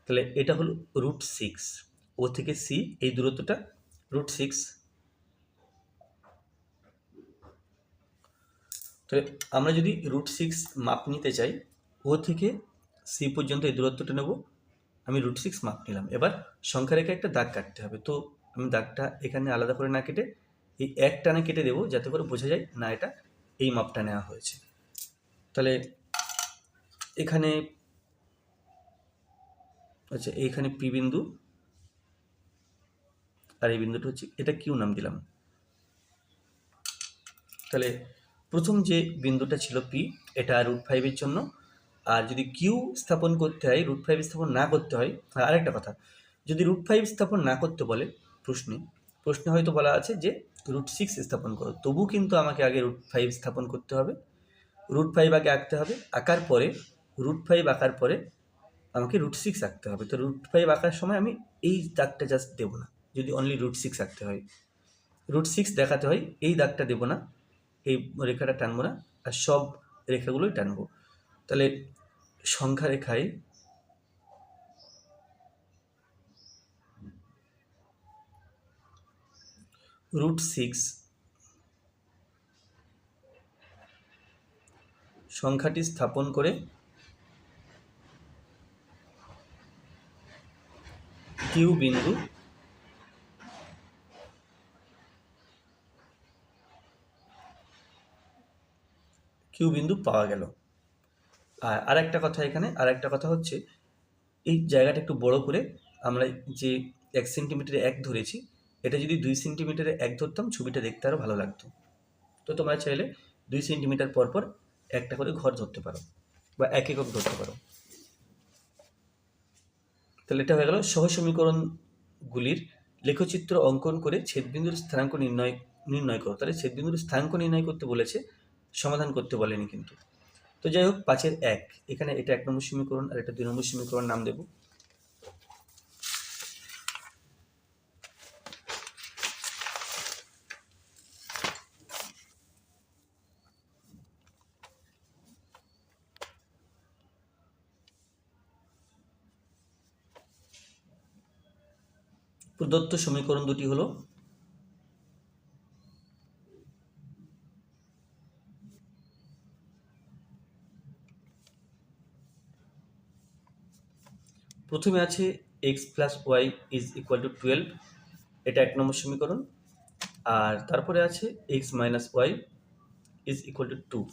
তাহলে এটা হলো √6, ও থেকে সি এই দূরত্বটা √6। তাহলে আমরা যদি √6 মাপ নিতে চাই, ও থেকে সি পর্যন্ত এই দূরত্বটা নেব, আমি √6 মাপ নিলাম। এবার সংখ্যা রেখে একটা দাগ কাটতে হবে। তো আমি দাগটা এখানে আলাদা করে না কেটে এই এক টানে কেটে দেবো, যাতে করে বোঝা যায় না এটা এই মাপটা নেওয়া হয়েছে। তাহলে এখানে, আচ্ছা এইখানে পি বিন্দু আর এই বিন্দুটা হচ্ছে, এটা কিউ নাম দিলাম। তাহলে প্রথম যে বিন্দুটা ছিল পি, এটা √5 জন্য। আর যদি কিউ স্থাপন করতে হয়, √5 স্থাপন না করতে হয়, আর একটা কথা, যদি √5 স্থাপন না করতে বলে প্রশ্নে হয়তো বলা আছে যে √6 স্থাপন করো, তবু কিন্তু আমাকে আগে √5 স্থাপন করতে হবে। √5 আগে আঁকতে হবে, আঁকার পরে √5 আঁকার পরে আমাকে √6 আঁকতে হবে। তো √5 আঁকার সময় আমি এই দাগটা জাস্ট দেবো না, যদি অনলি √6 আঁকতে হয়। √6 দেখাতে হয়, এই দাগটা দেবো না, এই রেখাটা টানবো না, আর সব রেখাগুলোই টানবো। তাহলে সংখ্যা রেখায় √6 সংখ্যাটি স্থাপন করে কিউ বিন্দু পাওয়া গেল। আর আরেকটা কথা আরেকটা কথা হচ্ছে, এই জায়গাটা একটু বড় করে আমরা যে 1 সেন্টিমিটারে 1 ধরেছি, এটা যদি 2 সেন্টিমিটারে 1 ধরতাম ছবিটা দেখতে আরও ভালো লাগতো। তো তোমরা চাইলে 2 সেন্টিমিটার পর পর একটা করে ঘর ধরতে পারো বা 1 একক ধরতে পারো। তাহলে এটা হয়ে গেল সহসমীকরণগুলির লেখচিত্র অঙ্কন করে ছেদবিন্দুর স্থানাঙ্ক নির্ণয় করো। তাহলে ছেদবিন্দুর স্থানাঙ্ক নির্ণয় করতে বলেছে, সমাধান করতে বলেনি কিন্তু। তো যাই হোক, 5-এর 1, এখানে এটা 1 নম্বর সমীকরণ আর এটা 2 নম্বর সমীকরণ নাম দেব। প্রদত্ত সমীকরণ দুটি হলো প্রথমে আছে x + y = 12, এটা 1 নম্বর সমীকরণ। আর তারপরে আছে x - y = 2,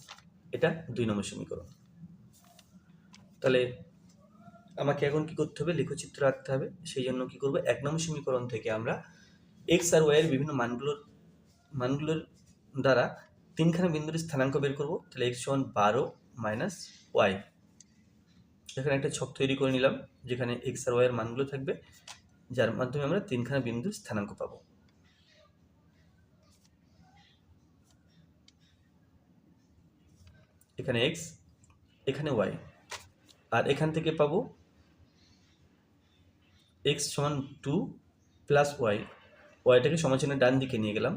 এটা 2 নম্বর সমীকরণ। তাহলে আমাকে এখন কি করতে হবে? লেখচিত্র আঁকতে হবে। সেই জন্য কি করব? 1 নম্বর সমীকরণ থেকে আমরা x আর y এর বিভিন্ন মানগুলোর দ্বারা তিনখানা বিন্দুর স্থানাঙ্ক বের করব। তাহলে x = 12 - y। এখানে একটা ছক তৈরি করে নিলাম যেখানে x আর y এর মানগুলো থাকবে, যার মাধ্যমে আমরা তিনখানা বিন্দুর স্থানাঙ্ক পাবো। এখানে x, এখানে y, আর এখান থেকে পাবো x = 2 + y, ওয়াইটাকে সমানচিহ্নের ডান দিকে নিয়ে গেলাম।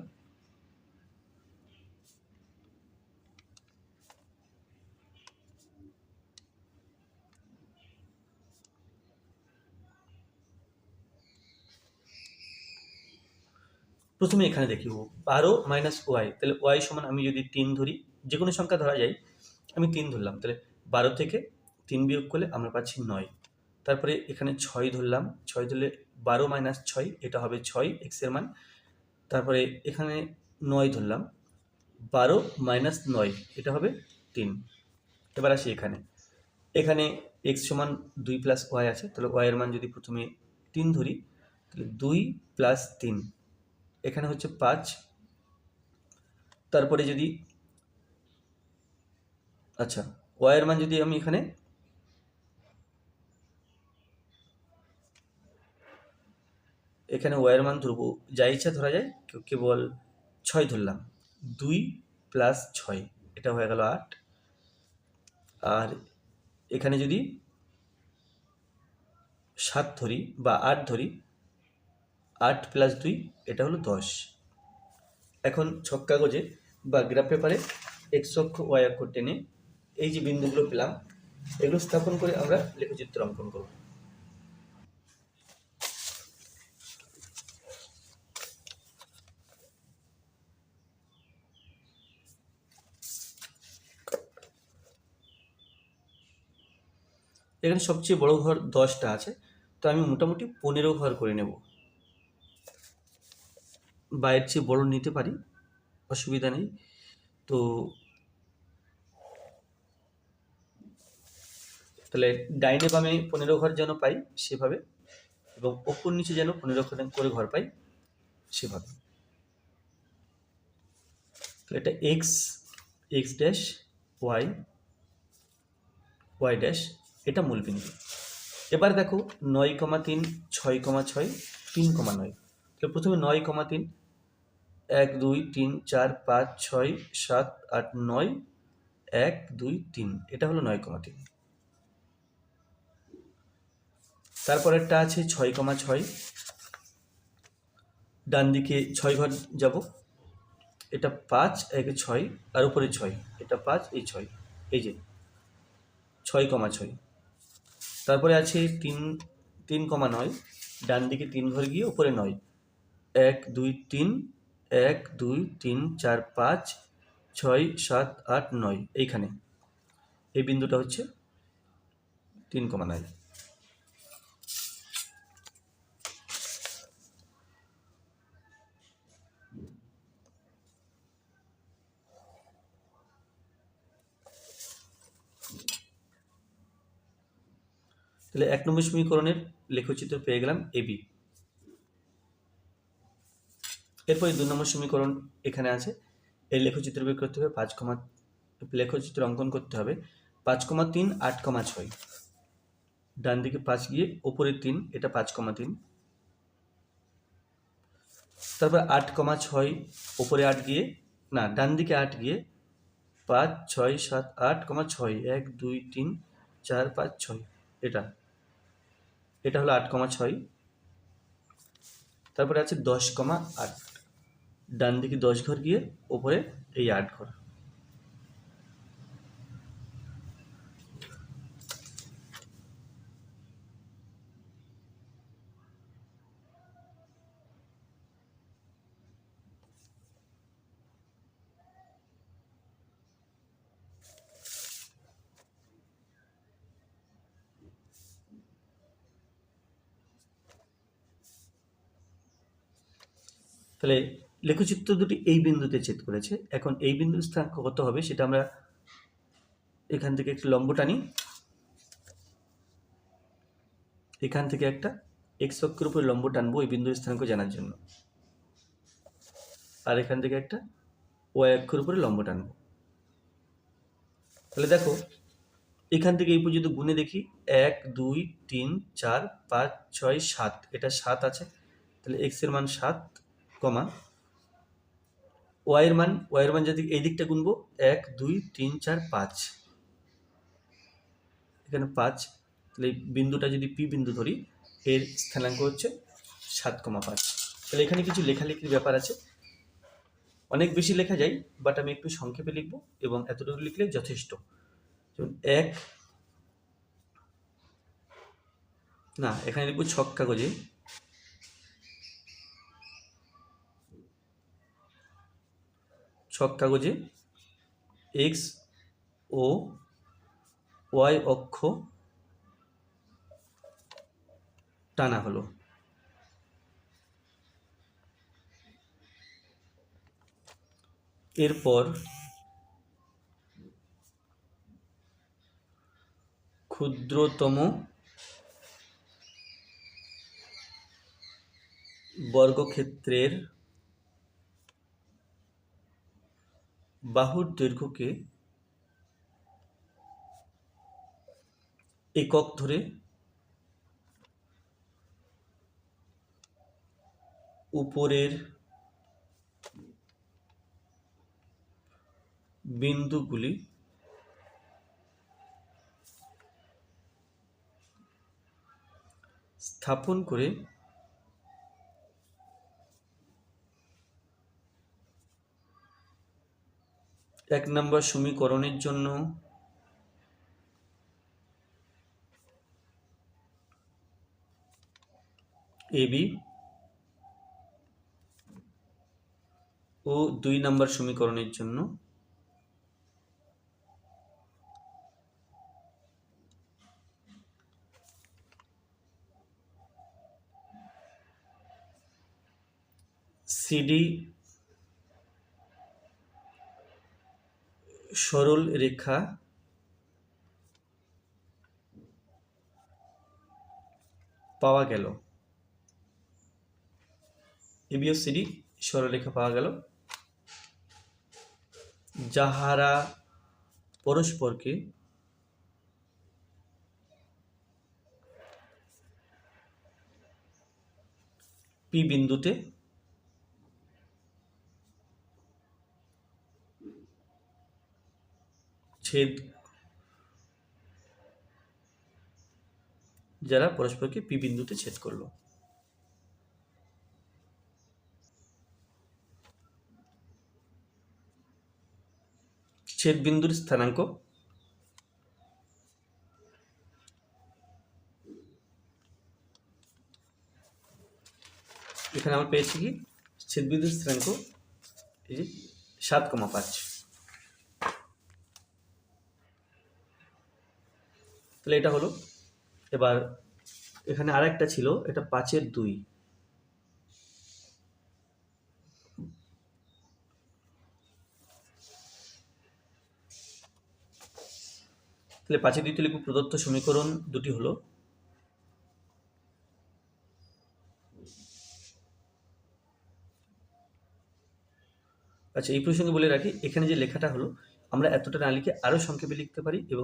প্রথমে এখানে দেখি 12 - y, তাহলে y সমান, আমি যদি 3 ধরি, যে কোনো সংখ্যা ধরা যায়, আমি 3 ধরলাম, তাহলে 12 থেকে 3 বিয়োগ করলে আমরা পাচ্ছি 9। তারপরে এখানে 6 ধরলাম, 6 ধরলে 12 - 6, এটা হবে 6 x এর মান। তারপরে এখানে 9 ধরলাম, 12 - 9, এটা হবে 3। এবার আসি এখানে x = 2 + y আছে, তাহলে y এর মান যদি প্রথমে 3 ধরি, তাহলে 2 + 3, এখানে হচ্ছে 5। তারপরে যদি আচ্ছা, y এর মান যদি আমি এখানে y এর মান ধরবো, যা ইচ্ছা ধরা যায়, কেবল 6 ধরলাম, 2 + 6, এটা হয়ে গেল 8। আর এখানে যদি 7 ধরি বা 8 ধরি, 8 + 2, এটা হলো 10। এখন ছক কাগজে বা গ্রাফ পেপারে x অক্ষ y অক্ষ টেনে এই যে বিন্দুগুলো পেলাম, এগুলো স্থাপন করে আমরা লেখচিত্র অঙ্কন করব। এখানে সবচেয়ে বড় ঘর 10টা আছে, তো আমি মোটামুটি 15 ঘর করে নেব। বা এর চেয়ে বড় নিতে পারি, অসুবিধা নেই। তো তাহলে ডাইনে বামে 15 ঘর যেন পাই সেভাবে, এবং ওপর নিচে যেন 15 করে ঘর পাই সেভাবে। তো এটা x y এটা মূল বিন্দু। এবার দেখো 9,3 6,6 3,9। তাহলে প্রথমে 9,3, 1 2 3 4 5 6 7 8 9, 1 2 3, এটা হলো 9,3। তারপরেরটা আছে 6,6, ডান দিকে 6 ঘর যাব, এটা 5 1 6 আর উপরে 6, এটা 5 এই 6, এই যে 6,6। তারপরে আছে 3,9, ডান দিকে 3 ঘর গিয়ে উপরে 9, 1 2 3 1 2 3 4 5 6 7 8 9 এইখানে এই বিন্দুটা হচ্ছে 3,9। তাহলে 1 নম্বর সমীকরণের লেখচিত্র পেয়ে গেলাম এবি। এরপরে 2 নম্বর সমীকরণ এখানে আছে, এর লেখচিত্র বের করতে হবে লেখচিত্র অঙ্কন করতে হবে 5,3 8,6। ডান দিকে 5 গিয়ে ওপরে 3, এটা 5,3। তারপর 8,6 ওপরে 8 গিয়ে, না ডান দিকে 8 গিয়ে 5 6 7 8,6 1 2 3 4 5 6, এটা হলো 8,6। তারপরে আছে 10,8, ডান দিকে 10 ঘর গিয়ে ওপরে এই 8 ঘর। তাহলে লেখচিত্র দুটি এই বিন্দুতে ছেদ করেছে। এখন এই বিন্দুর স্থানাঙ্ক কত হবে সেটা আমরা এখান থেকে একটি লম্ব টানি, এখান থেকে একটা এক্স অক্ষের উপরে লম্ব টানবো এই বিন্দুর স্থানাঙ্ক জানার জন্য, আর এখান থেকে একটা ওয়াই অক্ষের উপরে লম্ব টানবো। তাহলে দেখো এখান থেকে এই পর্যন্ত গুণে দেখি 1 2 3 4 5 6 7, এটা 7 আছে, তাহলে এক্স এর মান 7, ওয়াই এর মান যদি এই দিকটা গুনবো 1 2 3 4 5, এখানে 5, তাহলে এই বিন্দুটা যদি পি বিন্দু ধরি এর স্থানাঙ্ক হচ্ছে 7,5। তাহলে এখানে কিছু লেখালেখির ব্যাপার আছে, অনেক বেশি লেখা যায়, বাট আমি একটু সংক্ষেপে লিখবো এবং এতটুকু লিখলে যথেষ্ট। যেমন এখানে লিখবো ছক কাগজে এক্স ও ওয়াই অক্ষ টানা হলো। এরপর ক্ষুদ্রতম বর্গক্ষেত্রের বাহুর দৈর্ঘ্যকে একক ধরে উপরের বিন্দুগুলি স্থাপন করে এক নম্বর সমীকরণের জন্য এবি ও 2 নম্বর সমীকরণের জন্য সিডি সরল রেখা পাওয়া গেল। এবি ও সিডি সরলরেখা পাওয়া গেল, যাহারা পরস্পরকে পি বিন্দুতে ছেদ করলো। ছেদ বিন্দুর স্থানাঙ্ক এখানে আমরা পেয়েছি কি ছেদ বিন্দুর স্থানাঙ্ক এই যে 7,5। তাহলে এটা হলো। এবার এখানে আর একটা ছিল, এটা 5-এর 2। তাহলে 5-এর 2 লিখব। প্রদত্ত সমীকরণ দুটি হলো আচ্ছা, এই প্রসঙ্গে বলে রাখি, এখানে যে লেখাটা হলো আমরা এতটা না লিখে আরও সংক্ষেপে লিখতে পারি এবং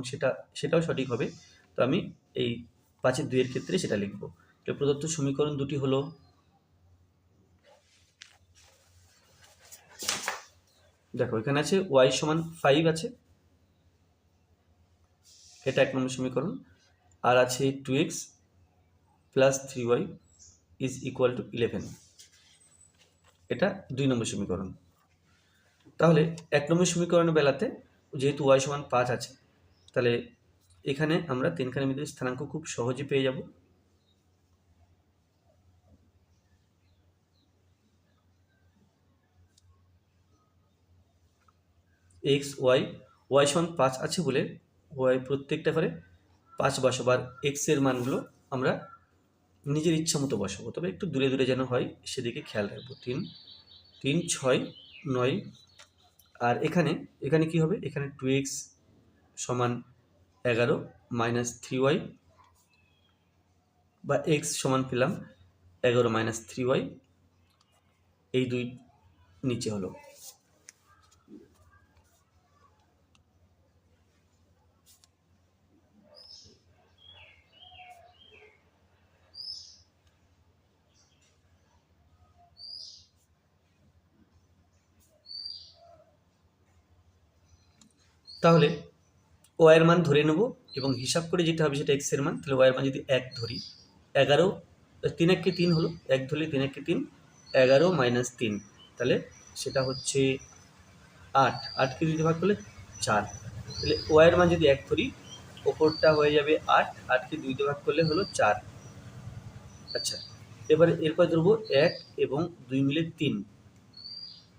সেটাও সঠিক হবে। তো আমি এই 5-এর 2 এর ক্ষেত্রে সেটা লিখব। তো প্রদত্ত সমীকরণ দুটি হলো, দেখো এখানে আছে y সমান 5 আছে, এটা 1 নম্বর সমীকরণ। আর আছে 2x plus 3y is equal two 11, এটা 2 নম্বর সমীকরণ। তাহলে 1 নম্বর সমীকরণের বেলাতে যেহেতু y সমান 5 আছে, তাহলে এখানে আমরা তিনখানের মধ্যে স্থানাঙ্ক খুব সহজে পেয়ে যাব। এক্স ওয়াই সমান 5 আছে বলে ওয়াই প্রত্যেকটা ঘরে 5 বসাবো, আর এক্স এর মানগুলো আমরা নিজের ইচ্ছা মতো বসাবো, তবে একটু দূরে দূরে যেন হয় সেদিকে খেয়াল রাখবো। 3, 3, 6, 9। আর এখানে এখানে কি হবে, এখানে 2x সমান 11 মাইনাস 3y, বা x সমান পেলাম 11 মাইনাস 3y, এই দুই নিচে হলো। তাহলে ওয়াইয়ের মান ধরে নেব এবং হিসাব করে যেটা হবে সেটা এক্স এর মান। তাহলে ওয়াইয়ের মান যদি 1 ধরি, 11, 3 1 3 হলো, 1 ধরলে 3 1 3, 11 মাইনাস 3, তাহলে সেটা হচ্ছে 8। 8কে 2 দিয়ে ভাগ করলে 4। তাহলে ওয়াইয়ের মান যদি 1 ধরি, ওপরটা হয়ে যাবে 8, 8কে 2 দিয়ে ভাগ করলে হলো 4। আচ্ছা, এবারে এরপর ধরবো 1 এবং 2 মিলে 3।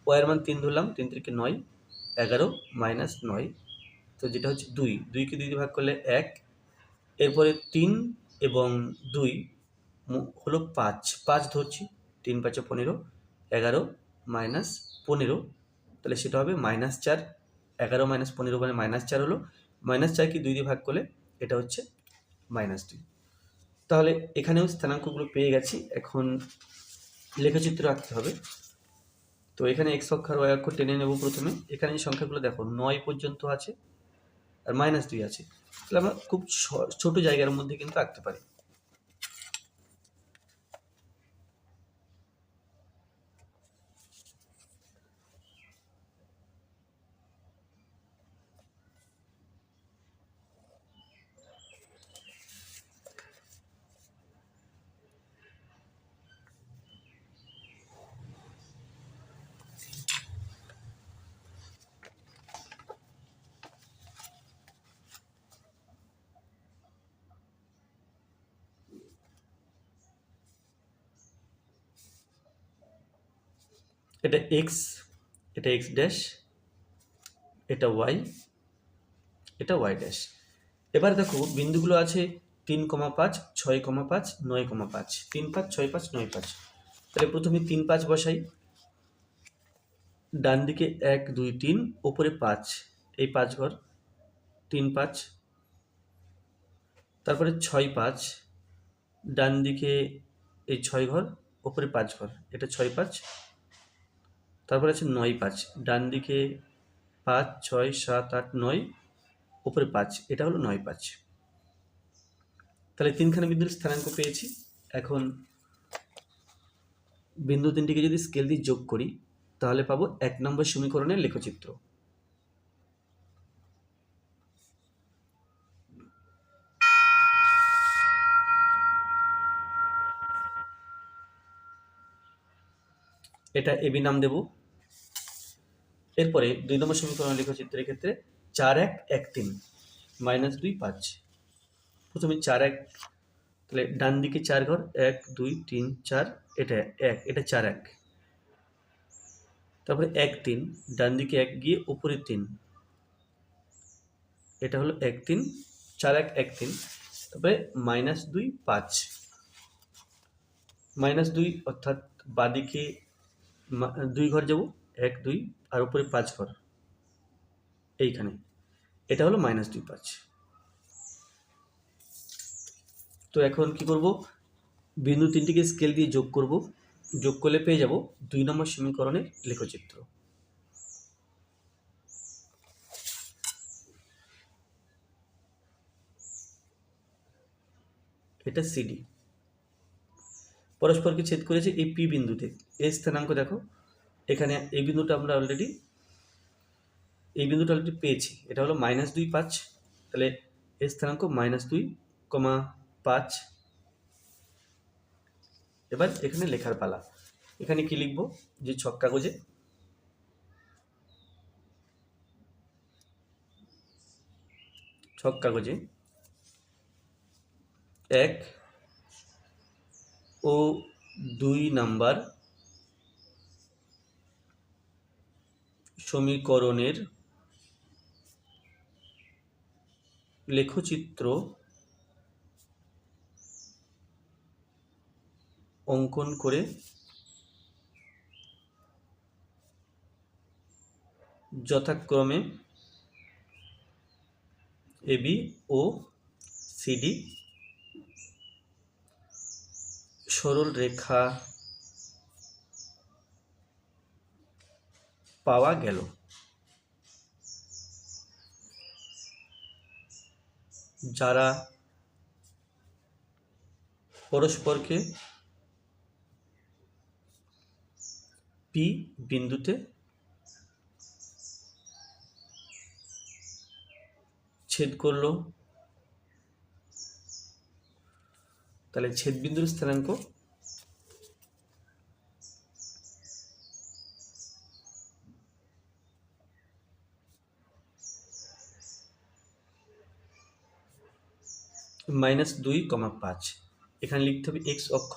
ওয়াইয়ের মান 3 ধরলাম, 3 3 9, 11 মাইনাস 9, তো যেটা হচ্ছে 2। 2কে 2 দিয়ে ভাগ করলে 1। এরপরে 3 এবং 2 হলো 5, 5 ধরছি, 3 5 15, 11 মাইনাস 15, তাহলে সেটা হবে -4। 11 মাইনাস 15 মানে -4 হলো। -4কে 2 দিয়ে ভাগ করলে এটা হচ্ছে -2। তাহলে এখানেও স্থানাঙ্কগুলো পেয়ে গেছি, এখন লেখচিত্র আঁকতে হবে। তো এখানে x অক্ষ আর y অক্ষ টেনে নেব প্রথমে। এখানে যে সংখ্যাগুলো দেখো 9 পর্যন্ত আছে আর -2 আছে, তাহলে আমরা খুব ছোট জায়গার মধ্যে কিন্তু আঁকতে পারি। এটা x, এটা x ড্যাশ, এটা y, এটা y ড্যাশ। এবার দেখো বিন্দুগুলো আছে 3,5, 6,5, 9,5, 3 5 6 5 9 5। তাহলে প্রথমে 3 5 বসাই, ডান দিকে 1 2 3, ওপরে 5, এই 5 ঘর, 3 5। তারপরে 6 5, ডান দিকে এই 6 ঘর, ওপরে 5 ঘর, এটা 6 5। তারপরে আছে 9 5, ডান দিকে 5 6 7 8 9, ওপরে 5, এটা হলো 9 5। তাহলে তিনখানা বিন্দুর স্থানাঙ্ক পেয়েছি। এখন বিন্দু তিনটিকে যদি স্কেল দিয়ে যোগ করি, তাহলে পাবো 1 নম্বর সমীকরণের লেখচিত্র। এটা এবি নাম দেব। এরপরে 2 নম্বর সমীকরণের লেখচিত্রের ক্ষেত্রে 4 1 1 3 -2 5। প্রথমে 4 1, তাহলে ডান দিকে 4 ঘর, 1 2 3 4, এটা 1, এটা 4 1। তারপরে 1 3, ডান দিকে 1 গিয়ে উপরে 3, এটা হলো 1 3, 4 1 1 3, তারপরে -2 5, -2 অর্থাৎ বাদিকে 2 ঘর যাব, 1 2 আর উপরে 5 ঘর এইখানে, এটা হলো -2 5। তো এখন কি করব, বিন্দু তিনটিকে স্কেল দিয়ে যোগ করব, যোগ করলে পেয়ে যাব 2 নম্বর সমীকরণের লেখচিত্র। এটা সিডি পরস্পরকে ছেদ করেছে এই পি বিন্দুতে। এই স্থানাঙ্ক দেখো, এখানে এই বিন্দুটা আমরা অলরেডি পেয়েছি, এটা হলো -2 5, তাহলে এই স্থানাঙ্ক -2, 5। এবার এখানে লেখার পালা। এখানে কি লিখব, যে ছক কাগজে এক ও 2 নাম্বার সমীকরণের লেখচিত্র অঙ্কন করে যথাক্রমে এবি ও সিডি সরল রেখা পাওয়া গেল। যারা পরস্পরকে পি বিন্দুতে ছেদ করলো, তাহলে ছেদ বিন্দুর স্থানাঙ্ক -2, 5। এখানে লিখতে হবে এক্স অক্ষ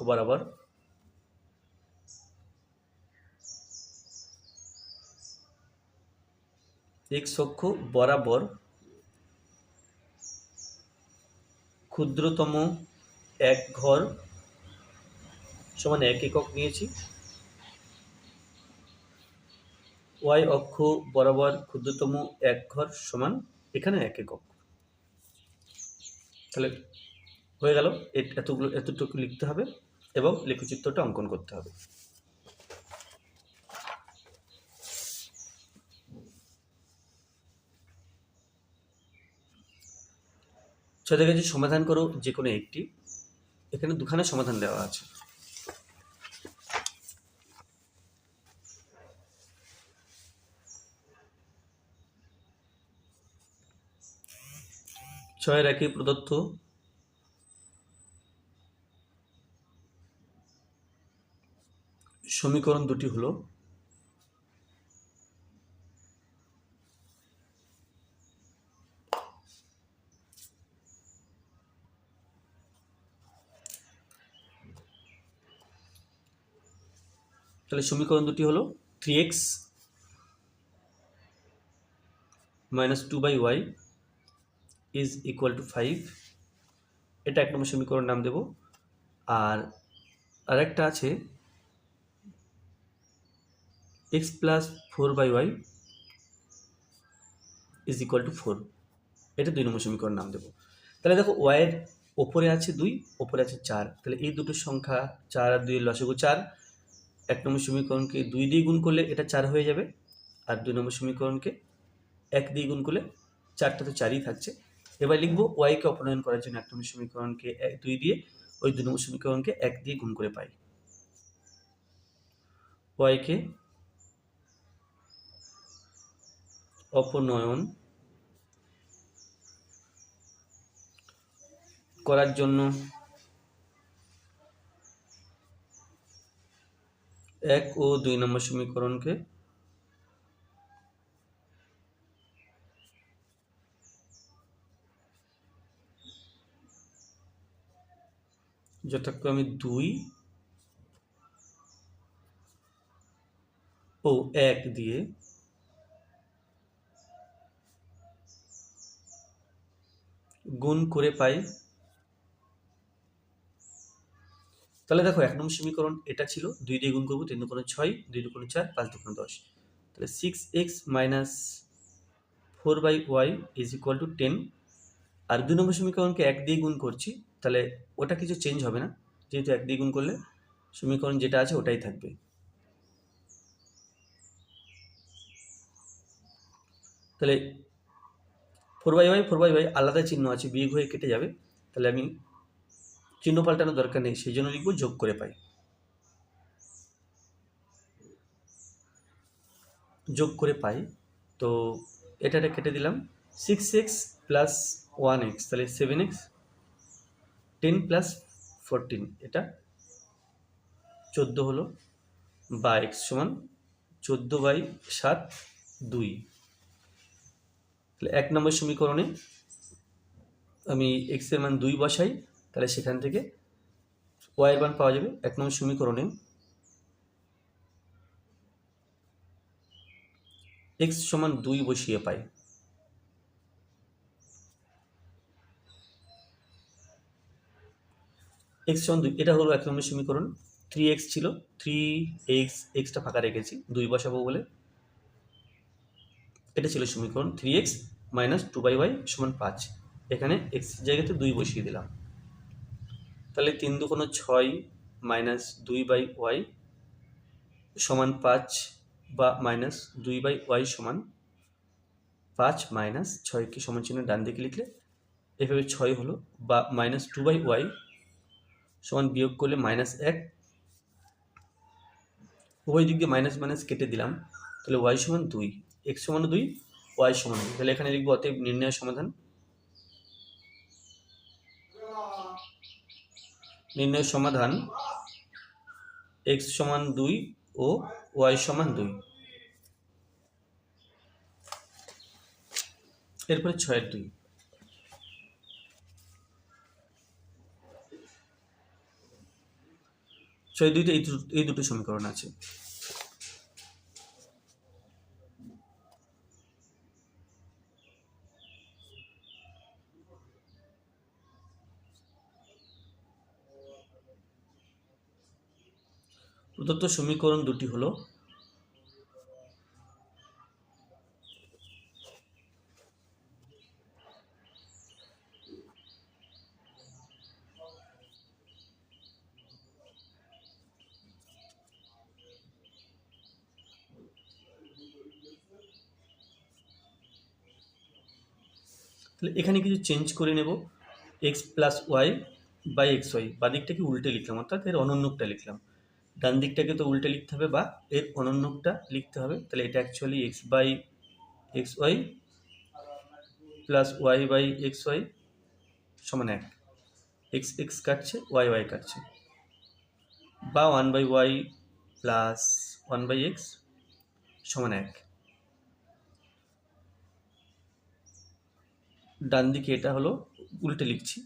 বরাবর ক্ষুদ্রতম এক ঘর সমান 1 একক নিয়েছি, ওয়াই অক্ষ বরাবর ক্ষুদ্রতম এক ঘর সমান এখানে 1 একক। তাহলে হয়ে গেল, এতটুকু লিখতে হবে এবং লেখচিত্রটা অঙ্কন করতে হবে। ছয় কাছে সমাধান করো যে কোনো একটি। এখানে দুখানা সমাধান দেওয়া আছে। ছয়ের একে প্রদত্ত সমীকরণ দুটি হলো তাহলে সমীকরণ দুটি হলো 3x - 2y is equal two 5, এটা 1 নম্বর সমীকরণ নাম দেব। আর আরেকটা আছে x + 4y is equal two 4, এটা 2 নম্বর সমীকরণ নাম দেব। তাহলে দেখো ওয়াইয়ের ওপরে আছে 2, ওপরে আছে 4, তাহলে এই দুটো সংখ্যা 4 আর 2 এর লসাগু 4। 1 নম্বর সমীকরণকে 2 দিয়ে গুণ করলে এটা 4 হয়ে যাবে, আর 2 নম্বর সমীকরণকে 1 দিয়ে গুণ করলে 4টা তো 4ই থাকছে। এবার লিখবো ওয়াইকে অপনয়ন করার জন্য 1 নম্বর সমীকরণকে 2 দিয়ে, ওই 2 নম্বর সমীকরণকে 1 দিয়ে গুণ করে পাই। ওয়াইকে অপনয়ন করার জন্য 1 ও 2 নম্বর সমীকরণকে যথাক্রমে 2 ও 1 দিয়ে গুণ করে পাই। তাহলে দেখো 1 নম্বর সমীকরণ এটা ছিল, 2 দিয়ে গুণ করবো, 3 দুগুণে 6, 2 দুগুণে 4, 5 দুগুণে 10। তাহলে 6x minus 4/y is equal two 10। আর 2 নম্বর সমীকরণকে 1 দিয়ে গুণ করছি, তাহলে ওটা কিছু চেঞ্জ হবে না, যেহেতু 1 দিয়ে গুণ করলে সমীকরণ যেটা আছে ওটাই থাকবে। তাহলে 4/y আলাদা চিহ্ন আছে, বিয়োগ হয়ে কেটে যাবে, তাহলে আমি চিহ্ন পাল্টানোর দরকার নেই, সেই জন্য লিখবো যোগ করে পাই। যোগ করে পাই, তো এটা কেটে দিলাম। 6x প্লাস 1x, তাহলে 7x, 10 প্লাস 14, এটা 14 হলো, বা x সমান 14/7, 2। তাহলে 1 নম্বর সমীকরণে আমি x এর মান 2 বসাই, তাহলে সেখান থেকে y এর মান পাওয়া যাবে। 1 নম্বর সমীকরণে x সমান 2 বসিয়ে পাই। x সমান 2, এটা হলো 1 নম্বর সমীকরণ। 3x ছিল, 3x, xটা ফাঁকা রেখেছি 2 বসাবো বলে। এটা ছিল সমীকরণ 3x মাইনাস 2/y সমান 5। এখানে x এর জায়গাতে 2 বসিয়ে দিলাম, তাহলে 3 দুগুণে 6 মাইনাস 2/y সমান 5, বা মাইনাস 2/y সমান 5 মাইনাস 6কে সমান চিহ্ন ডান দিকে লিখলে এভাবে 6 হলো, বা মাইনাস 2/y সমান বিয়োগ করলে -1। উভয় দিক দিয়ে মাইনাস মাইনাস কেটে দিলাম, তাহলে y সমান 2, x সমান 2, y সমান 2। তাহলে এখানে লিখবো অতএব নির্ণয় সমাধান। নির্ণয় সমাধান x সমান 2 ও y সমান 2। এরপরে 6-এর 2। 6-2তে এই দুটো সমীকরণ আছে। প্রদত্ত সমীকরণ দুটি হলো তাহলে এখানে কিছু চেঞ্জ করে নেব। X plus y by x y, বা দিকটাকে উল্টে লিখলাম, অর্থাৎ এর অনন্যকটা লিখলাম। ডান দিকটাকে তো উল্টে লিখতে হবে বা এর অনন্যকটা লিখতে হবে। তাহলে এটা actually x by x y plus y by x y সমান 1। এক্স এক্স কাটছে, ওয়াই ওয়াই কাটছে, বা 1/y প্লাস 1/x সমান 1। ডান দিকে এটা হলো, উল্টে লিখছি,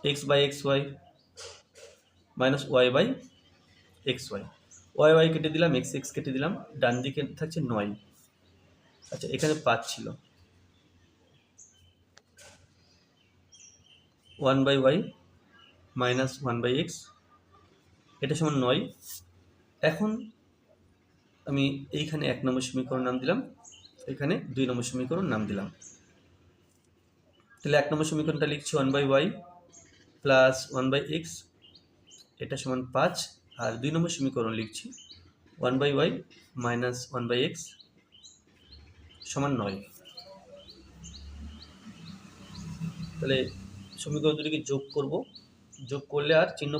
x by x y minus y by x y. Y y কেটে দিলাম, এক্স এক্স কেটে দিলাম, ডান দিকে থাকছে 9। আচ্ছা, এখানে 5 ছিল, 1/y মাইনাস 1/x, এটা সমান 9। এখন আমি এইখানে 1 নম্বর সমীকরণ নাম দিলাম, এখানে 2 নম্বর সমীকরণ নাম দিলাম। তাহলে 1 নম্বর সমীকরণটা লিখছি 1/y প্লাস 1/x, এটা সমান 5। আর 2 নম্বর সমীকরণ লিখছি 1/y মাইনাস 1/x সমান 9। তাহলে সমীকরণ দুটিকে যোগ করব, যোগ করলে আর চিহ্ন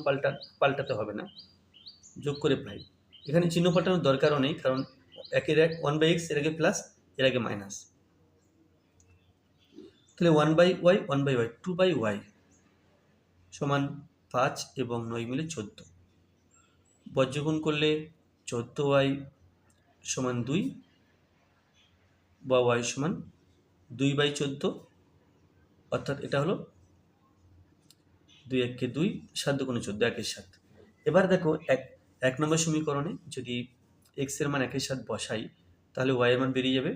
পাল্টাতে হবে না, যোগ করে পাই। এখানে চিহ্ন পাল্টানোর দরকারও নেই, কারণ একের এক 1/x এর আগে প্লাস, এর আগে মাইনাস। তাহলে 1/y 1/y 2/y সমান 5 এবং 9 মিলে 14। বজ্রগুণ করলে 14y সমান 2, বা y সমান 2/14, অর্থাৎ এটা হলো 2 1 2, 7 2 14, 1 7। এবার দেখো 1 নম্বর সমীকরণে যদি x এর মান 1 এর সাথে বসাই তাহলে y এর মান বেরিয়ে যাবে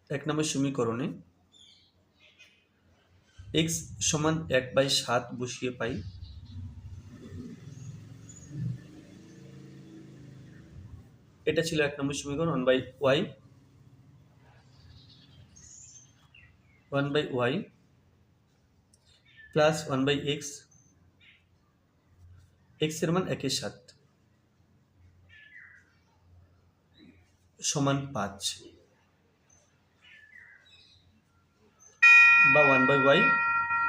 1 নম্বর সমীকরণে x সমান 1/7 বসিয়ে পাই এটা ছিল 1 নম্বর সমীকরণ 1/y প্লাস 1/x x এর মান 1 এর সাথে সমান 5 বা 1/y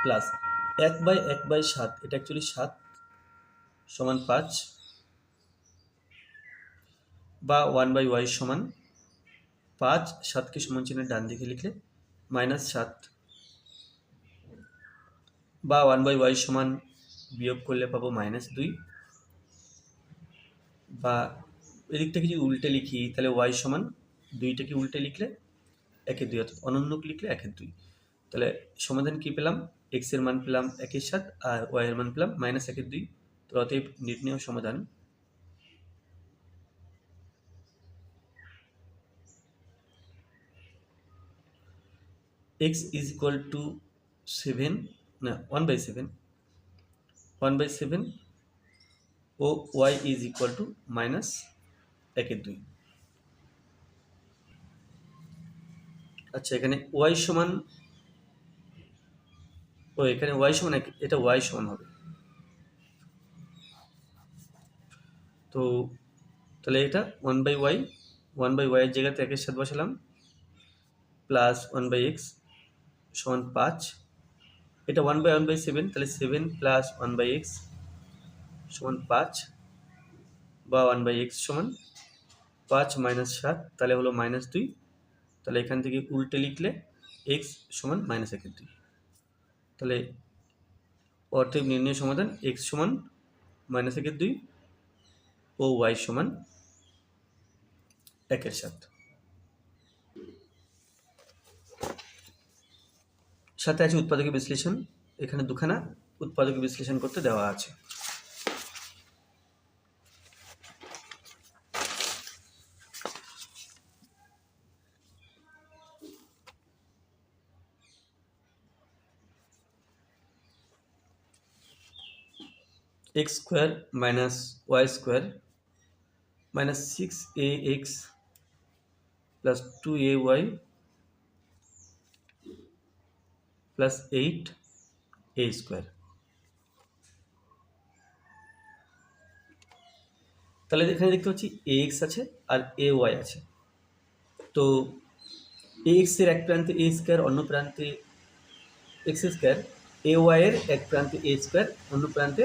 প্লাস 1/7 এটা অ্যাকচুয়ালি 7 সমান 5 বা 1/y সমান 5 7কে সমান চিহ্নের ডান দিকে লিখলে -7 বা 1/y সমান বিয়োগ করলে পাবো -2 বা এদিকটাকে যদি উল্টে লিখি তাহলে y সমান 2টাকে উল্টে লিখলে 1/2 অর্থাৎ অনন্যক লিখলে 1/2 তাহলে সমাধান কি পেলাম x এর মান পেলাম 1 এর সাথে আর y এর মান পেলাম -1/2 তো অতএব নির্ণেয় সমাধান x is equal to 7 না 1/7 ও y is equal to -1/2 আচ্ছা এখানে y সমান এখানে y সমান এটা y সমান হবে তো তাহলে এটা 1/y এর জায়গাতে 1 এর সাথে বসালাম প্লাস 1/x সমান 5 এটা 1/7 তাহলে 7 প্লাস 1/x সমান 5 বা 1/x সমান 5 - 7 তাহলে হলো -2 তাহলে এখান থেকে উল্টে লিখলে x সমান -1/2 তাহলে অতএব নির্ণয় সমাধান x সমান -1/2 ও y সমান 1 এর সাথে আছে উৎপাদক বিশ্লেষণ এখানে দুখানা উৎপাদক বিশ্লেষণ করতে দেওয়া আছে x square minus y square minus 6ax plus 2ay plus 8a square তাহলে এখানে দেখতে পাচ্ছি ax আছে আর ay আছে তো ax এর এক প্রান্তে a স্কয়ার অন্য প্রান্তে x স্কয়ার ay এর এক প্রান্তে a স্কয়ার অন্য প্রান্তে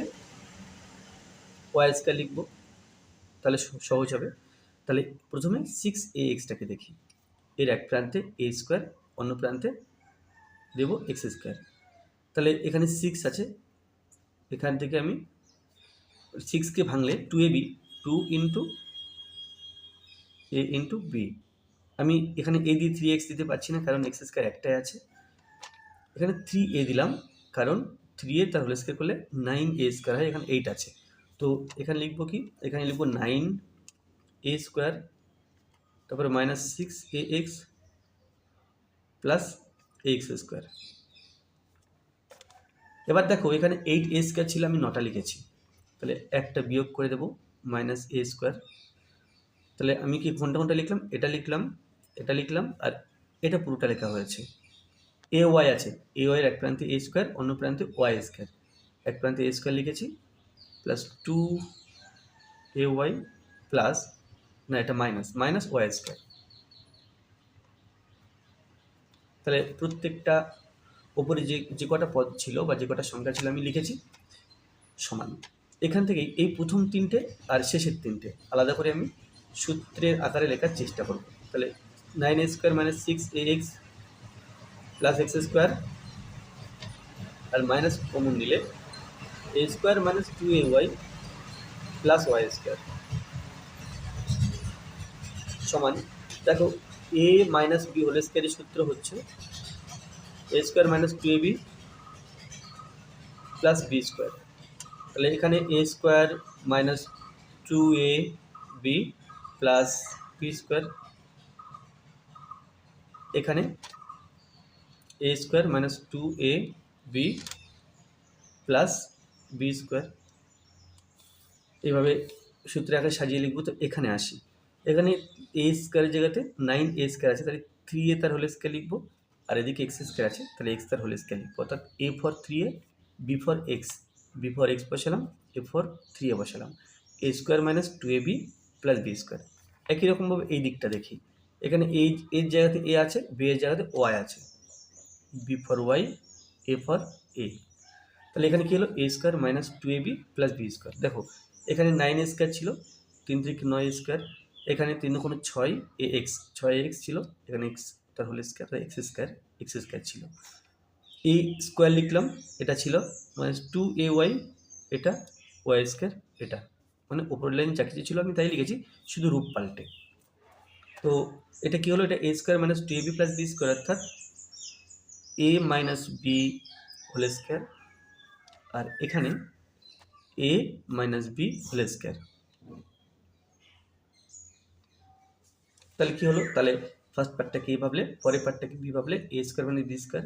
y স্কয়ার লিখব তাহলে সহজ হবে তাহলে প্রথমে 6ax টাকে দেখি এর এক প্রান্তে a স্কয়ার অন্য প্রান্তে দেব x স্কয়ার তাহলে এখানে 6 আছে এখান থেকে আমি 6 কে ভাঙলে 2ab 2 into a into b আমি এখানে a দিয়ে 3x দিতে পারছি না কারণ x স্কয়ার একটাই আছে এখানে 3a দিলাম কারণ 3a তার হোল স্কয়ার করলে 9a স্কয়ার হয় এখানে 8 আছে তো এখানে লিখব কি এখানে লিখব 9a স্কয়ার তারপরে -6ax প্লাস ax স্কয়ার এবার দেখো এখানে 8a স্কয়ার ছিল আমি 9টা লিখেছি তাহলে একটা বিয়োগ করে দেব -a স্কয়ার তাহলে আমি কি কোনটা লিখলাম এটা লিখলাম আর এটা পুরোটা লেখা হয়েছে ay আছে ay এর এক প্রান্তে a স্কয়ার অন্য প্রান্তে y স্কয়ার এক প্রান্তে a স্কয়ার লিখেছি প্লাস 2ay প্লাস না এটা মাইনাস y স্কয়ার তাহলে প্রত্যেকটা উপরে যে কটা পদ ছিল বা যে কটা সংখ্যা ছিল আমি লিখেছি সমান এখান থেকে এই প্রথম তিনটে আর শেষের তিনটে আলাদা করে আমি সূত্রের আকারে লেখার চেষ্টা করব তাহলে 9a square -6ax plus x square আর মাইনাস কমন নিলে a square -2ay plus y square সমান দেখো a - b হোল স্কয়ারের সূত্র হচ্ছে a square -2ab plus B square. তাহলে এখানে A square minus 2ab plus B square, এখানে A square minus 2ab plus B square. এইভাবে সূত্রে আগে সাজিয়ে লিখবো। তো এখানে আসি, এখানে এ স্কোয়ারের জায়গাতে 9a স্কোয়ার আছে, তাহলে 3a তার হোল স্কোয়ার লিখবো, আর এদিকে এক্স স্কোয়ার আছে, তাহলে এক্স তার হোল স্কোয়ার লিখবো। অর্থাৎ A for 3a, B for X বসালাম, এ ফর 3a বসালাম, A square minus 2ab plus B square. একই রকমভাবে এই দিকটা দেখি, এখানে এর জায়গাতে এ আছে, বি এর জায়গাতে ওয়াই আছে, B for Y, A for A. তাহলে এখানে কী হলো, A square minus 2ab plus B square. দেখো এখানে 9a স্কোয়ার ছিল, 3 3 9 স্কোয়ার, এখানে 3 2 6 এ এক্স, 6x ছিল, এখানে এক্স তার হোল স্কোয়ার, এক্স স্কোয়ার ছিল। এই স্কোয়ার লিখলাম, এটা ছিল মাইনাস 2ay, এটা ওয়াই স্কোয়ার, এটা মানে ওপরের লাইন যা কিছু ছিল আমি তাই লিখেছি, শুধু রূপ পাল্টে। তো এটা কী হলো, এটা A square minus 2ab plus B square, অর্থাৎ A minus B whole square, আর এখানে A minus B whole square. তাহলে কী হলো, তাহলে ফার্স্ট পার্টটাকে এ ভাবলে, পরের পার্টটাকে বি ভাবলে, এ স্কোয়ার মাইনাস বি স্কোয়ার।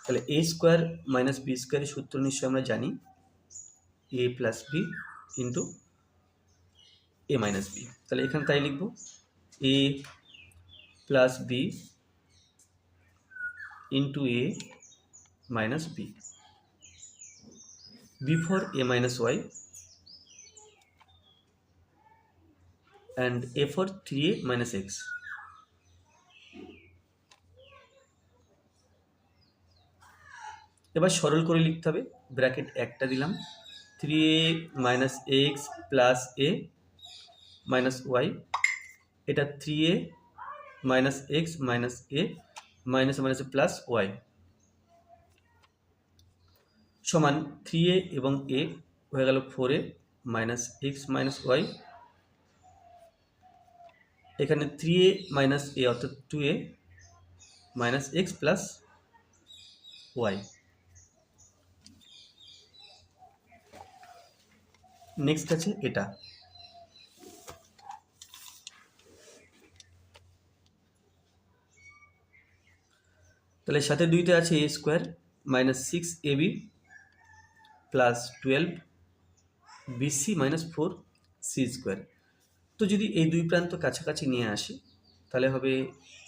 তাহলে এ স্কোয়ার মাইনাস বি স্কোয়ারের সূত্র নিশ্চয়ই আমরা জানি, A plus B into A minus B. তাহলে এখানে তাই লিখব, A plus B into A minus B, B for A minus Y and a for 3a minus x. এবার সরল করে লিখতে হবে, ব্র্যাকেট একটা দিলাম, 3a মাইনাস এক্স প্লাস এ মাইনাস ওয়াই, এটা 3a মাইনাস এক্স মাইনাস এ মাইনাস মাইনাস প্লাস ওয়াই সমান 3a এবং a হয়ে গেল 4a minus x minus Y, এখানে 3a মাইনাস এ অর্থাৎ 2a minus X plus Y. Next আছে এটা, তাহলে সাথে দুইটা আছে A square minus 6ab plus 12bc minus 4c square. তো যদি এই দুই প্রান্ত কাছাকাছি নিয়ে আসি তাহলে হবে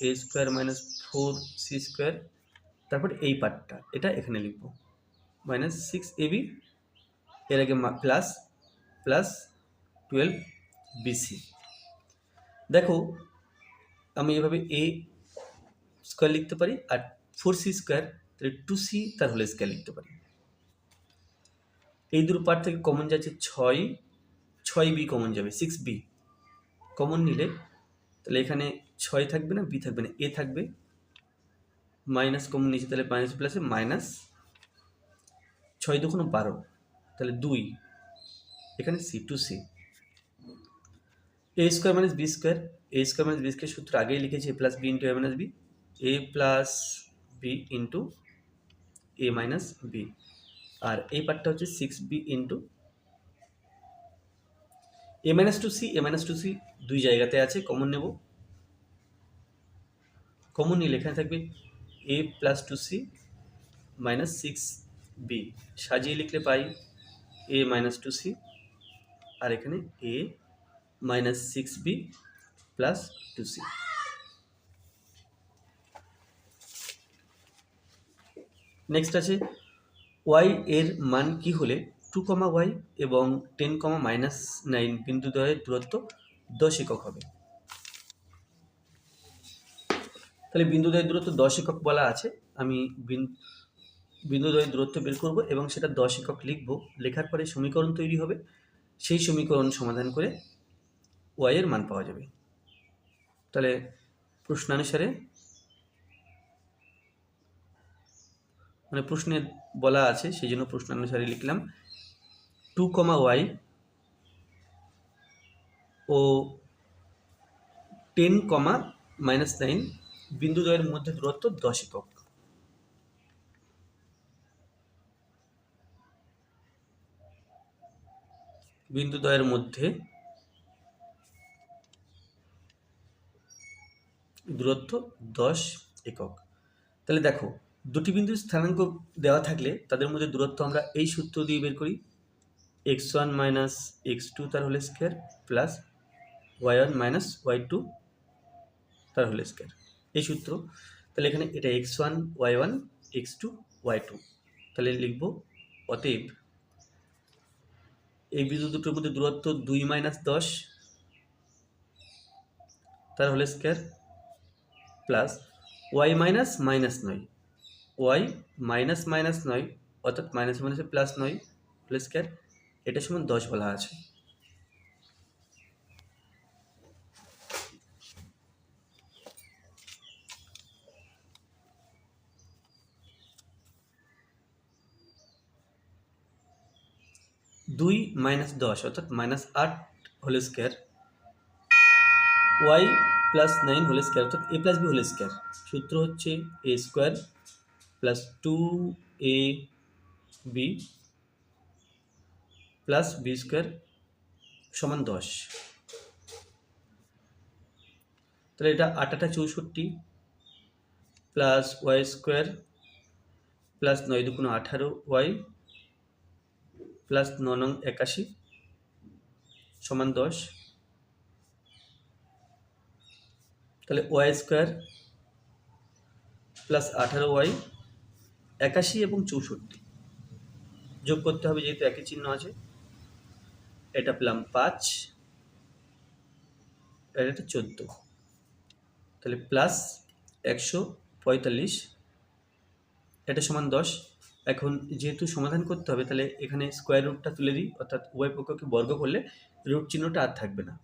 এ স্কোয়ার মাইনাস 4c স্কোয়ার, তারপর এই পার্টটা এটা এখানে লিখব মাইনাস 6ab, এর আগে প্লাস প্লাস 12bc। দেখো আমি এভাবে এ স্কোয়ার লিখতে পারি, আর 4c স্কোয়ার তাহলে 2c তার হোল স্কোয়ার লিখতে পারি। এই দুটো পার্ট থেকে কমন যাচ্ছে 6b কমন যাবে, 6b কমন নিলে তাহলে এখানে 6 থাকবে না, বি থাকবে না, এ থাকবে, মাইনাস কমন নিচে, তাহলে মাইনাস প্লাসে মাইনাস 6 2 12, তাহলে 2, এখানে সি, 2c। এ স্কোয়ার মাইনাস বি স্কোয়ার, এ স্কোয়ার মাইনাস বি স্কোয়ার সূত্র আগেই লিখেছি, এ plus B into A minus B, A plus B into A minus B, আর এই পার্টটা হচ্ছে 6b into A minus 2c, A minus 2c দুই জায়গাতে আছে, common নেব, কমন নিলে এখানে থাকবে এ প্লাস 2c মাইনাস 6b, সাজিয়ে লিখলে পাই এ মাইনাস 2c, আর এখানে A minus 6b plus 2c। Next আছে ওয়াই এর মান কি হলে 2, y এবং 10, -9 বিন্দু দ্বয়ের দূরত্ব 10 একক হবে। তাহলে বিন্দু দ্বয়ের দূরত্ব 10 একক বলা আছে, আমি বিন্দু দ্বয়ের দূরত্ব বের করব এবং সেটা 10 একক লিখব, লেখার পরে সমীকরণ তৈরি হবে, সেই সমীকরণ সমাধান করে ওয়াই এর মান পাওয়া যাবে। তাহলে প্রশ্নানুসারে মানে প্রশ্নে বলা আছে সেই জন্য প্রশ্নানুসারে লিখলাম 2, y ও 10, -9 বিন্দু দ্বয়ের মধ্যে দূরত্ব 10 একক। বিন্দুদ্বয়ের মধ্যে দূরত্ব 10 একক। তাহলে দেখো, দুটি বিন্দুর স্থানাঙ্ক দেওয়া থাকলে তাদের মধ্যে দূরত্ব আমরা এই সূত্র দিয়ে বের করি, x1 মাইনাস x2 তার whole square plus y1 minus y2 তার হোল স্কোয়ার, এই সূত্র। তাহলে এখানে এটা x1 y1 x2 y2, তাহলে লিখব অতএব এই বিন্দু দুটোর মধ্যে দূরত্ব 2 মাইনাস 10 তার whole square plus y minus minus 9, y minus minus 9 অর্থাৎ মাইনাস মাইনাসে প্লাস 9 হোল স্কোয়ার, এটা সমান 10 বলা আছে। দুই মাইনাস 10 অর্থাৎ minus 8 whole square, y plus 9 whole square অর্থাৎ a plus b whole square. সূত্র হচ্ছে a square plus 2ab plus B square সমান 10। তাহলে এটা 8 8 64 plus y square plus 9 2 18y plus 9 9 81 সমান 10। তাহলে ওয়াই স্কোয়ার প্লাস 18y 81 এবং 64 যোগ করতে হবে যেহেতু একই চিহ্ন আছে, এটা পেলাম 5, এটা 14, তাহলে প্লাস 145, এটা সমান 10। এখন যেহেতু সমাধান করতে হবে তাহলে এখানে স্কোয়ার রুটটা তুলে দিই, অর্থাৎ উভয় পক্ষকে বর্গ করলে রুট চিহ্নটা আর থাকবে না।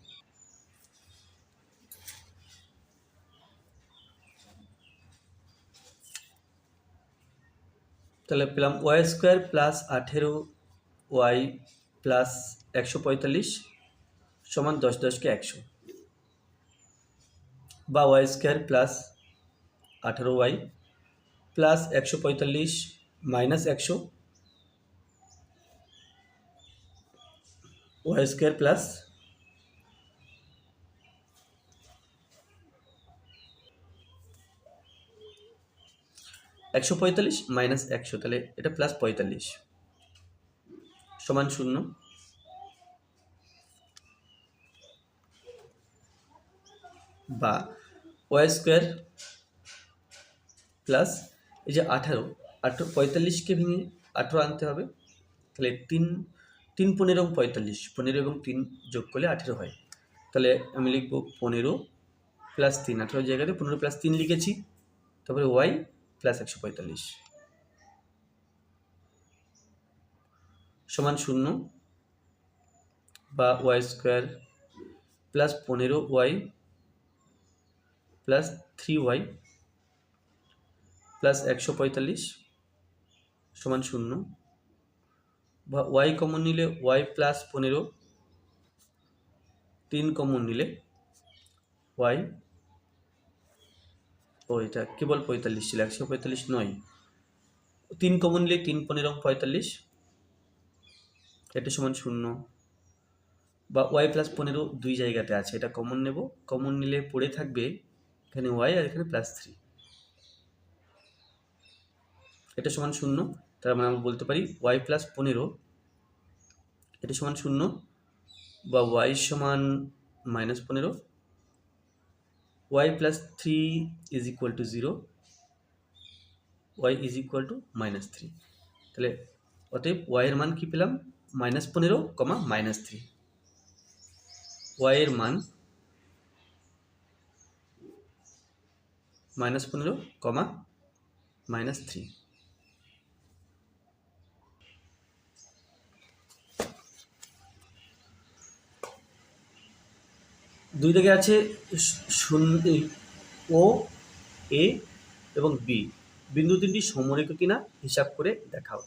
তাহলে পেলাম Y square plus 18y plus 145 সমান 10 10 কে 100, বা y square plus 18y plus 145 minus 100 y square plus 145 minus 100, তাহলে এটা প্লাস 45 সমান 0, বা ওয়াই স্কোয়ার প্লাস এই যে 18 45কে ভেঙে 18 আনতে হবে, তাহলে 3 3 15 এবং 45, 15 এবং 3 যোগ করলে 18 হয়। তাহলে আমি লিখব 15 প্লাস 3, 18 জায়গাতে 15 প্লাস 3 লিখেছি, তারপরে ওয়াই প্লাস 145 সমান 0, বা y square plus 15y plus 3y plus 145 সমান 0, বা ওয়াই কমন নিলে ওয়াই প্লাস 15, 3 কমন নিলে ওয়াই, ও এটা কেবল 45 ছিল, 145 নয়, 3 কমন নিলে 3 15 এবং 45, এটা সমান 0, বা ওয়াই প্লাস 15 দুই জায়গাতে আছে, এটা কমন নেব, কমন নিলে পড়ে থাকবে এখানে ওয়াই আর এখানে প্লাস 3, এটা সমান 0। তার মানে আমরা বলতে পারি ওয়াই প্লাস 15 এটা সমান 0, বা ওয়াই সমান minus 15, y plus 3 is equal to 0, y is equal to minus 3। তাহলে অতএব ওয়াই এর মান কি পেলাম, মাইনাস 15 কমা মাইনাস 3, ওয়াই এর মান মাইনাস 15 কমা মাইনাস 3। দুই দিকে আছে ও এ এবং বি, বিন্দু তিনটি সমরেখ কিনা হিসাব করে দেখাও।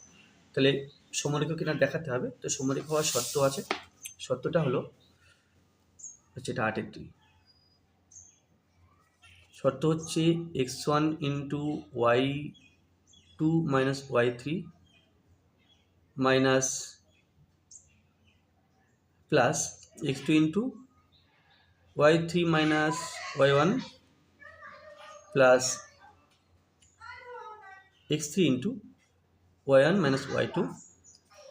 তাহলে সমরেখ কিনা দেখাতে হবে, তো সমরেখ হওয়ার শর্ত আছে, শর্তটা হলো হচ্ছে এটা 8 2, শর্ত হচ্ছে x1 into y2 minus y3 minus plus x2 into y3 minus y1 plus x3 into y1 minus y2,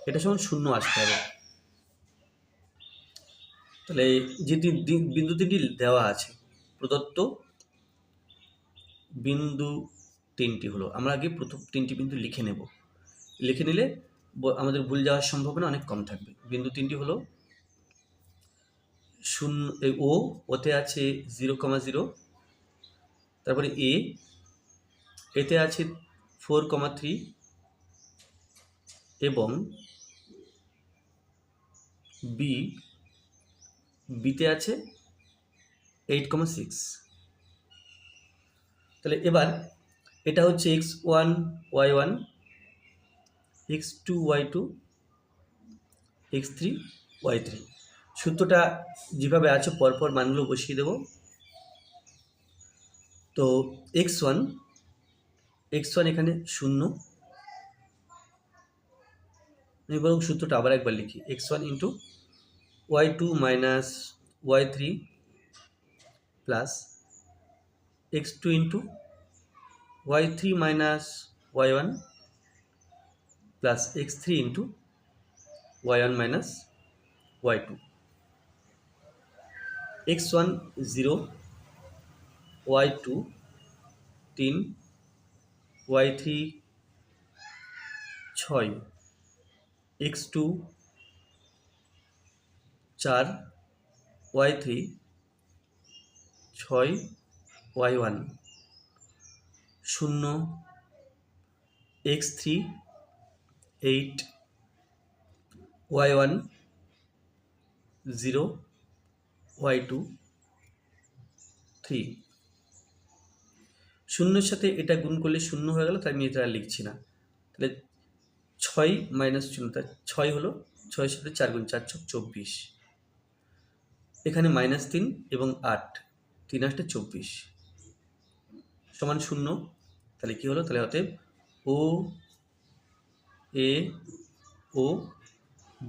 এটা সমান 0 আসতে হবে। তাহলে যে বিন্দু তিনটি দেওয়া আছে, প্রদত্ত বিন্দু তিনটি হলো, আমরা আগে প্রথম তিনটি বিন্দু লিখে নেব। লিখে নিলে আমাদের ভুল যাওয়ার সম্ভাবনা অনেক কম থাকবে। বিন্দু তিনটি হলো 0, ওতে আছে 0,0, তারপরে এতে আছে 4,3 এবং বিতে আছে 8,6। তাহলে এবার এটা হচ্ছে x1 y1, x2 y2, x3 y3। সূত্রটা যেভাবে আছে পরপর মানগুলো বসিয়ে দেব। তো x1 এখানে 0, আমি বরং সূত্রটা আবার একবার লিখি। x1 into y2 minus y3 plus x2 into y3 minus y1 plus x3 into y1 minus y2। x1 0, y2 3, y3 6, x2 4, y3 6, y1 0, x3 8, y1 0, y2 3। শূন্যের সাথে এটা গুণ করলে 0 হয়ে গেল, তাই আমি এটা আর লিখছি না। তাহলে 6 মাইনাস 0, তাই 6 হলো, 6-এর সাথে 4 গুণ 4 × 24, এখানে -3 এবং 8, 3 8 24 সমান 0। তাহলে কি হলো? তাহলে অতএব ও এ ও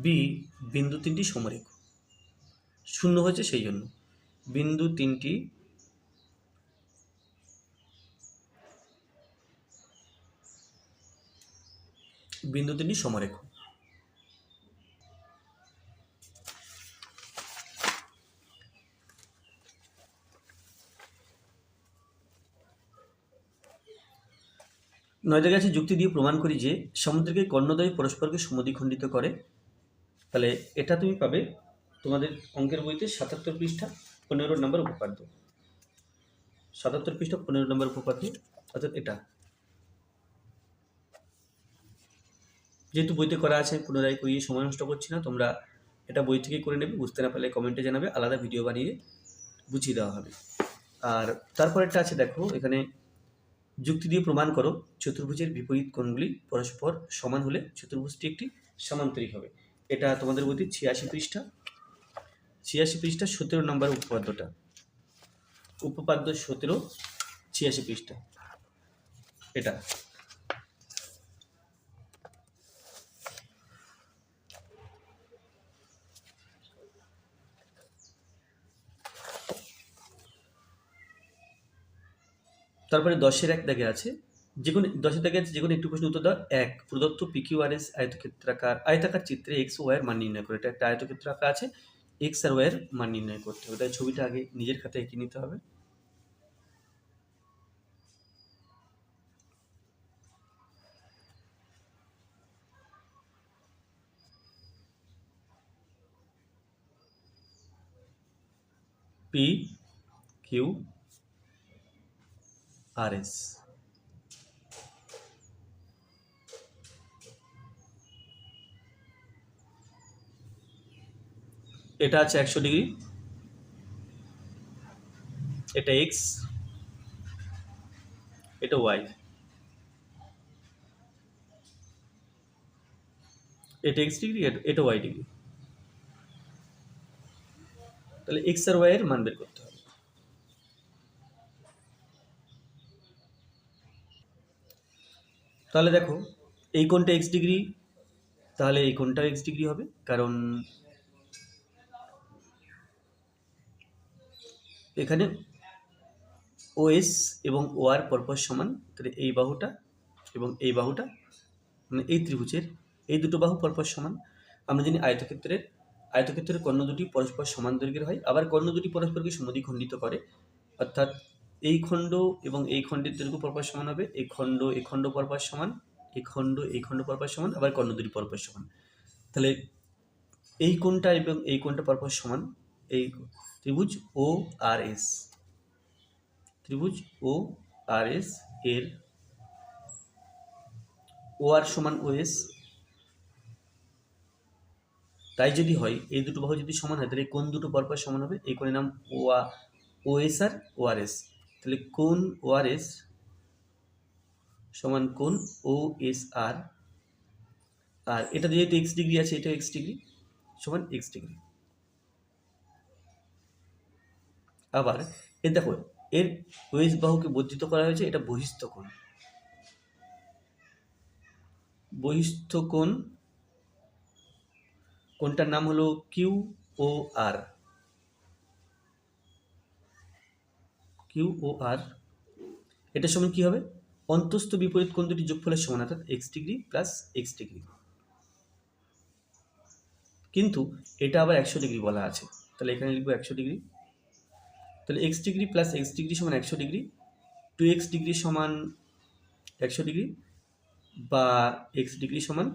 বি বিন্দু তিনটি সমরেখ। 0 হয়েছে সেই জন্য বিন্দু তিনটি সমরেখ। নয় জায়গায় আছে যুক্তি দিয়ে প্রমাণ করি যে সমুদ্রকে কর্ণদ্বয় পরস্পরকে সমদ্বিখণ্ডিত করে। তাহলে এটা তুমি পাবে তোমাদের অঙ্কের বইতে 77 পৃষ্ঠা 15 নম্বর উপপাদ্য। 77 পৃষ্ঠা 15 নম্বর উপপাদ্য, অর্থাৎ এটা যেহেতু বইতে করা আছে পুনরায় করিয়ে সময় নষ্ট করছি না, তোমরা এটা বই থেকেই করে নেবে। বুঝতে না পারলে কমেন্টে জানাবে, আলাদা ভিডিও বানিয়ে বুঝিয়ে দেওয়া হবে। আর তারপরেরটা আছে দেখো, এখানে যুক্তি দিয়ে প্রমাণ করো চতুর্ভুজের বিপরীত কোণগুলি পরস্পর সমান হলে চতুর্ভুজটি একটি সামান্তরিক হবে। এটা তোমাদের বইতে 86 পৃষ্ঠা 17 নম্বর উপপাদ্যটা, উপপাদ্য 17 86 পৃষ্ঠা এটা। তারপরে 10-এর 1 দাগে আছে যে কোনো একটি প্রশ্ন উত্তর দাও। 1, প্রদত্ত PQRS আয়তাকার চিত্রে x ও y এর মান নির্ণয় করে। এটা একটা আয়তক্ষেত্র আঁকা আছে, x আর y এর মান নির্ণয় করতে হবে। তাই ছবিটা আগে নিজের খাতায় এঁকে নিতে হবে। PQRS এটা আছে 100 ডিগ্রি, এটা x, এটা y, এটা x ডিগ্রি, এটা y ডিগ্রি। তাহলে x আর y এর মান বের করতে হবে। তাহলে দেখো এই কোণটা x ডিগ্রি, তাহলে এই কোণটাও x ডিগ্রি হবে, কারণ এখানে ওএস এবং ওআর পরপর সমান, তাহলে এই বাহুটা এবং এই বাহুটা মানে এই ত্রিভুজের এই দুটো বাহু পরপর সমান। আমরা জানি আয়তক্ষেত্রের কর্ণ দুটি পরস্পর সমান দৈর্ঘ্যের হয়, আবার কর্ণ দুটি পরস্পরকে সমদ্বিখণ্ডিত করে, অর্থাৎ এই খণ্ড এবং এই খণ্ডের দৈর্ঘ্য পরপর সমান হবে, এই খণ্ড পরপর সমান, এই খণ্ড পরপর সমান, আবার কর্ণ দুটি পরপর সমান। তাহলে এই কোণটা এবং এই কোণটা পরপর সমান। এই ত্রিভুজ ও আর এস, এর ও আর সমান ওএস, তাই যদি হয় এই দুটো বাহু যদি সমান হয় তাহলে কোণ দুটো পরপর সমান হবে। এই কোণের নাম ওএস আর ওআরএস। তাহলে কোণ ওআরএস সমান কোণ ওএসআর, আর এটা যেহেতু এক্স ডিগ্রি আছে, এটা এক্স ডিগ্রি সমান এক্স ডিগ্রি। আবার এর দেখো এর ওএস বাহুকে বর্ধিত করা হয়েছে, এটা বহিস্থ কোণ। কোণটার নাম হলো কিউ ও আর। এটা সমান কি হবে? অন্তস্থ বিপরীত কোণ দুটি যোগফলের সমান, অর্থাৎ x degree plus x degree. কিন্তু এটা আবার 100 ডিগ্রি বলা আছে, তাহলে এখানে লিখবো 100 ডিগ্রি। তাহলে x degree plus x degree সমান 100 ডিগ্রি, 2x ডিগ্রি সমান 100 ডিগ্রি, বা এক্স ডিগ্রি সমান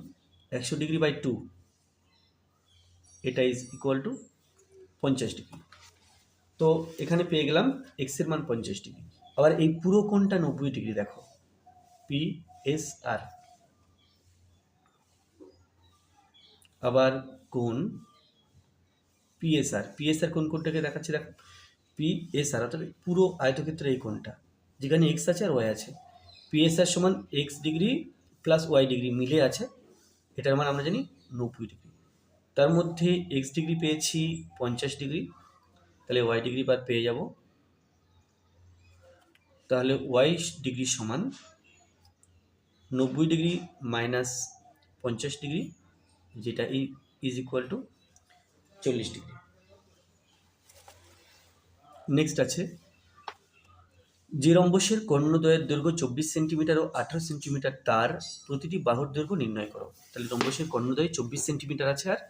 100 ডিগ্রি বাই 2, এটা ইজ ইকুয়াল টু 50 ডিগ্রি। তো এখানে পেয়ে গেলাম এক্সের মান 50 ডিগ্রি। আবার এই পুরো কোণটা 90 ডিগ্রি, দেখো পিএসআর। আবার কোণ পিএসআর কোণটাকে দেখাচ্ছি, দেখো পিএসআর, অর্থাৎ পুরো আয়তক্ষেত্রে এই কোণটা যেখানে এক্স আছে আর ওয়াই আছে, পিএসআর সমান x degree plus y degree মিলে আছে, এটার মান আমরা জানি 90 ডিগ্রি। তার মধ্যে এক্স ডিগ্রি পেয়েছি 50 ডিগ্রি, তাহলে ওয়াই ডিগ্রি বাদ পেয়ে যাব। তাহলে ওয়াই ডিগ্রি সমান 90 ডিগ্রি মাইনাস 50 ডিগ্রি, যেটা is equal two 40 degree. Next আছে যে রম্বসের কর্ণদ্বয়ের দৈর্ঘ্য 24 সেন্টিমিটার ও 18 সেন্টিমিটার, তার প্রতিটি বাহুর দৈর্ঘ্য নির্ণয় করো। তাহলে রম্বসের কর্ণদ্বয় 24 সেন্টিমিটার আছে আর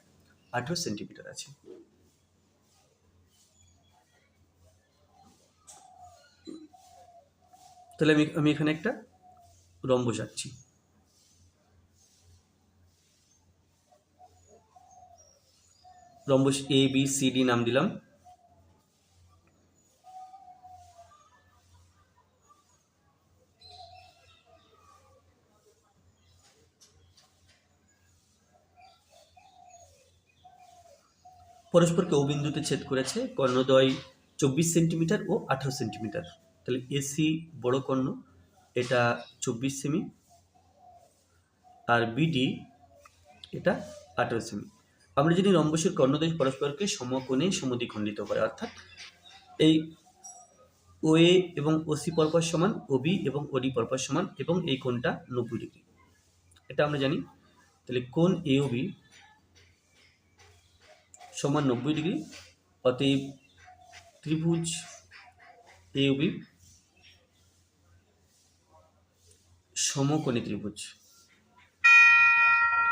18 সেন্টিমিটার আছে। তাহলে আমি এখানে একটা রম্বস আঁকছি। Rhombus A B C D নাম দিলাম। পরস্পরকে ও বিন্দুতে ছেদ করেছে, কর্ণদ্বয় 24 সেন্টিমিটার ও 18 সেন্টিমিটার। তাহলে এসি বড় কর্ণ, এটা 24 সেমি, আর বিডি এটা 18 সেমি। আমরা যদি রম্বসের কর্ণদ্বয় পরস্পরকে সমকোণে সমদ্বিখণ্ডিত করে, অর্থাৎ এই ওএ এবং ওসি পরপর সমান, ওবি এবং ওডি পরপর সমান, এবং এই কোণটা 90 ডিগ্রি, এটা আমরা জানি। তাহলে কোণ এওবি সমান 90 ডিগ্রি, অতএব ত্রিভুজ এওবি সমকোণী ত্রিভুজ।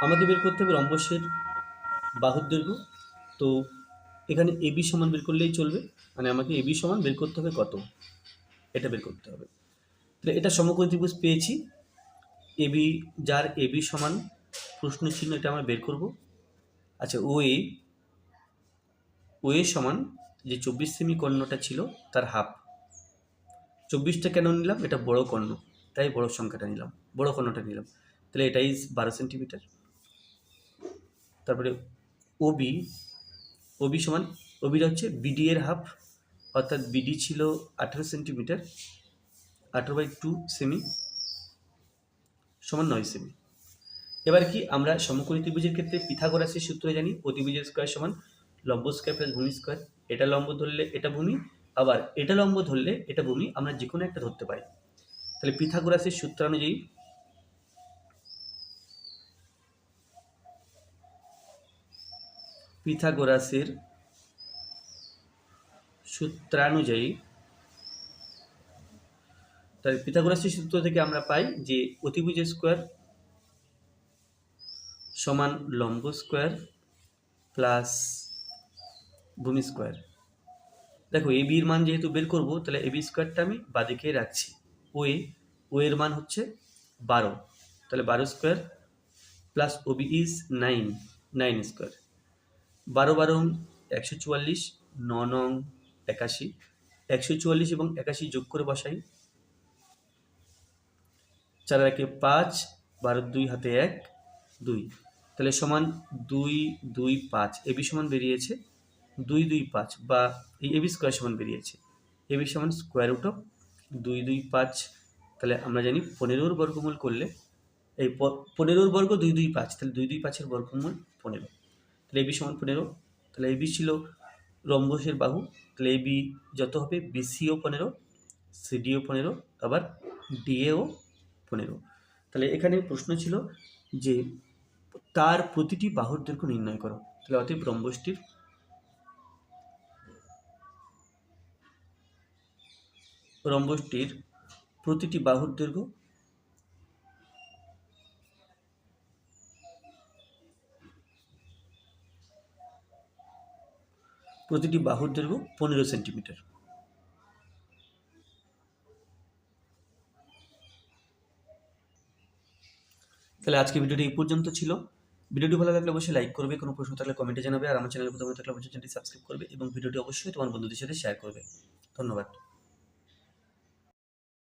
আমাকে বের করতে হবে রম্বসের বাহুর দৈর্ঘ্য। তো এখানে এবি সমান বের করলেই চলবে, মানে আমাকে এবি সমান বের করতে হবে কত, এটা বের করতে হবে। তাহলে এটা সমকোণী ত্রিভুজ পেয়েছি, এবি, যার এবি সমান প্রশ্ন চিহ্ন, এটা আমরা বের করব। আচ্ছা, ওএ সমান যে 24 সেমি কর্ণটা ছিল তার হাফ। 24টা কেন নিলাম? এটা বড় কর্ণ, তাই বড় সংখ্যাটা নিলাম, বড় কর্ণটা নিলাম। তাহলে এটা ইজ 12 সেন্টিমিটার। তারপরে ওবি সমান, ওবিটা হচ্ছে বিডি এর হাফ, অর্থাৎ বিডি ছিল 18 সেন্টিমিটার, 18/2 সেমি সমান 9 সেমি। এবার কি আমরা সমকোণী ত্রিভুজের ক্ষেত্রে পিথাগোরাসের সূত্র জানি, অতিভুজের স্কয়ার সমান লম্ব স্কয়ার প্লাস ভূমি স্কয়ার। এটা লম্ব ধরলে এটা ভূমি, আবার এটা লম্ব ধরলে এটা ভূমি, আমরা যে কোনো একটা ধরতে পারি। তাহলে পিথাগোরাসের সূত্র অনুযায়ী সূত্রানুযায়ী, তাই পিথাগোরাসের সূত্র থেকে আমরা পাই যে অতিভুজ স্কোয়ার সমান লম্ব স্কোয়ার প্লাস ভূমি স্কোয়ার। দেখো এ বির মান যেহেতু বের করবো, তাহলে এ বি স্কোয়ারটা আমি বাদিকে রাখছি। ও এর মান হচ্ছে 12, তাহলে 12 square plus O B is 9 square. 12 12 144, 9 9 81, 144 এবং 81 যোগ করে বসাই। 4 1 5, 12 2 হাতে 1 2, তাহলে সমান 2 2 5। এবি সমান বেরিয়েছে 2 2 5, বা এই এবি স্কোয়ার সমান বেরিয়েছে এবি সমান স্কোয়ার রুট অফ 2 2 5। তাহলে আমরা জানি 15 বর্গমূল করলে এই 15 বর্গ 2 2 5, তাহলে 2 2 5 বর্গমূল 15। তাহলে এবি সমান 15। তাহলে এবি ছিল রম্বসের বাহু, তাহলে এবি যত হবে বিসিও 15, সিডিও 15, আবার ডিএও 15। তাহলে এখানে প্রশ্ন ছিল যে তার প্রতিটি বাহুর দৈর্ঘ্য নির্ণয় করো। তাহলে অতএব রম্বসটির প্রতিটি বাহুর দৈর্ঘ্য প্রতিটি বাহুর দৈর্ঘ্য 15 সেন্টিমিটার। তাহলে আজকে ভিডিওটি এই পর্যন্ত ছিল। ভিডিওটি ভালো লাগলে অবশ্যই লাইক করবে, কোনো প্রশ্ন থাকলে কমেন্টে জানাবে, আর আমার চ্যানেলে প্রথমে থাকলে অবশ্যই চ্যানেলটি সাবস্ক্রাইব করবে এবং ভিডিওটি অবশ্যই তোমার বন্ধুদের সাথে শেয়ার করবে। ধন্যবাদ।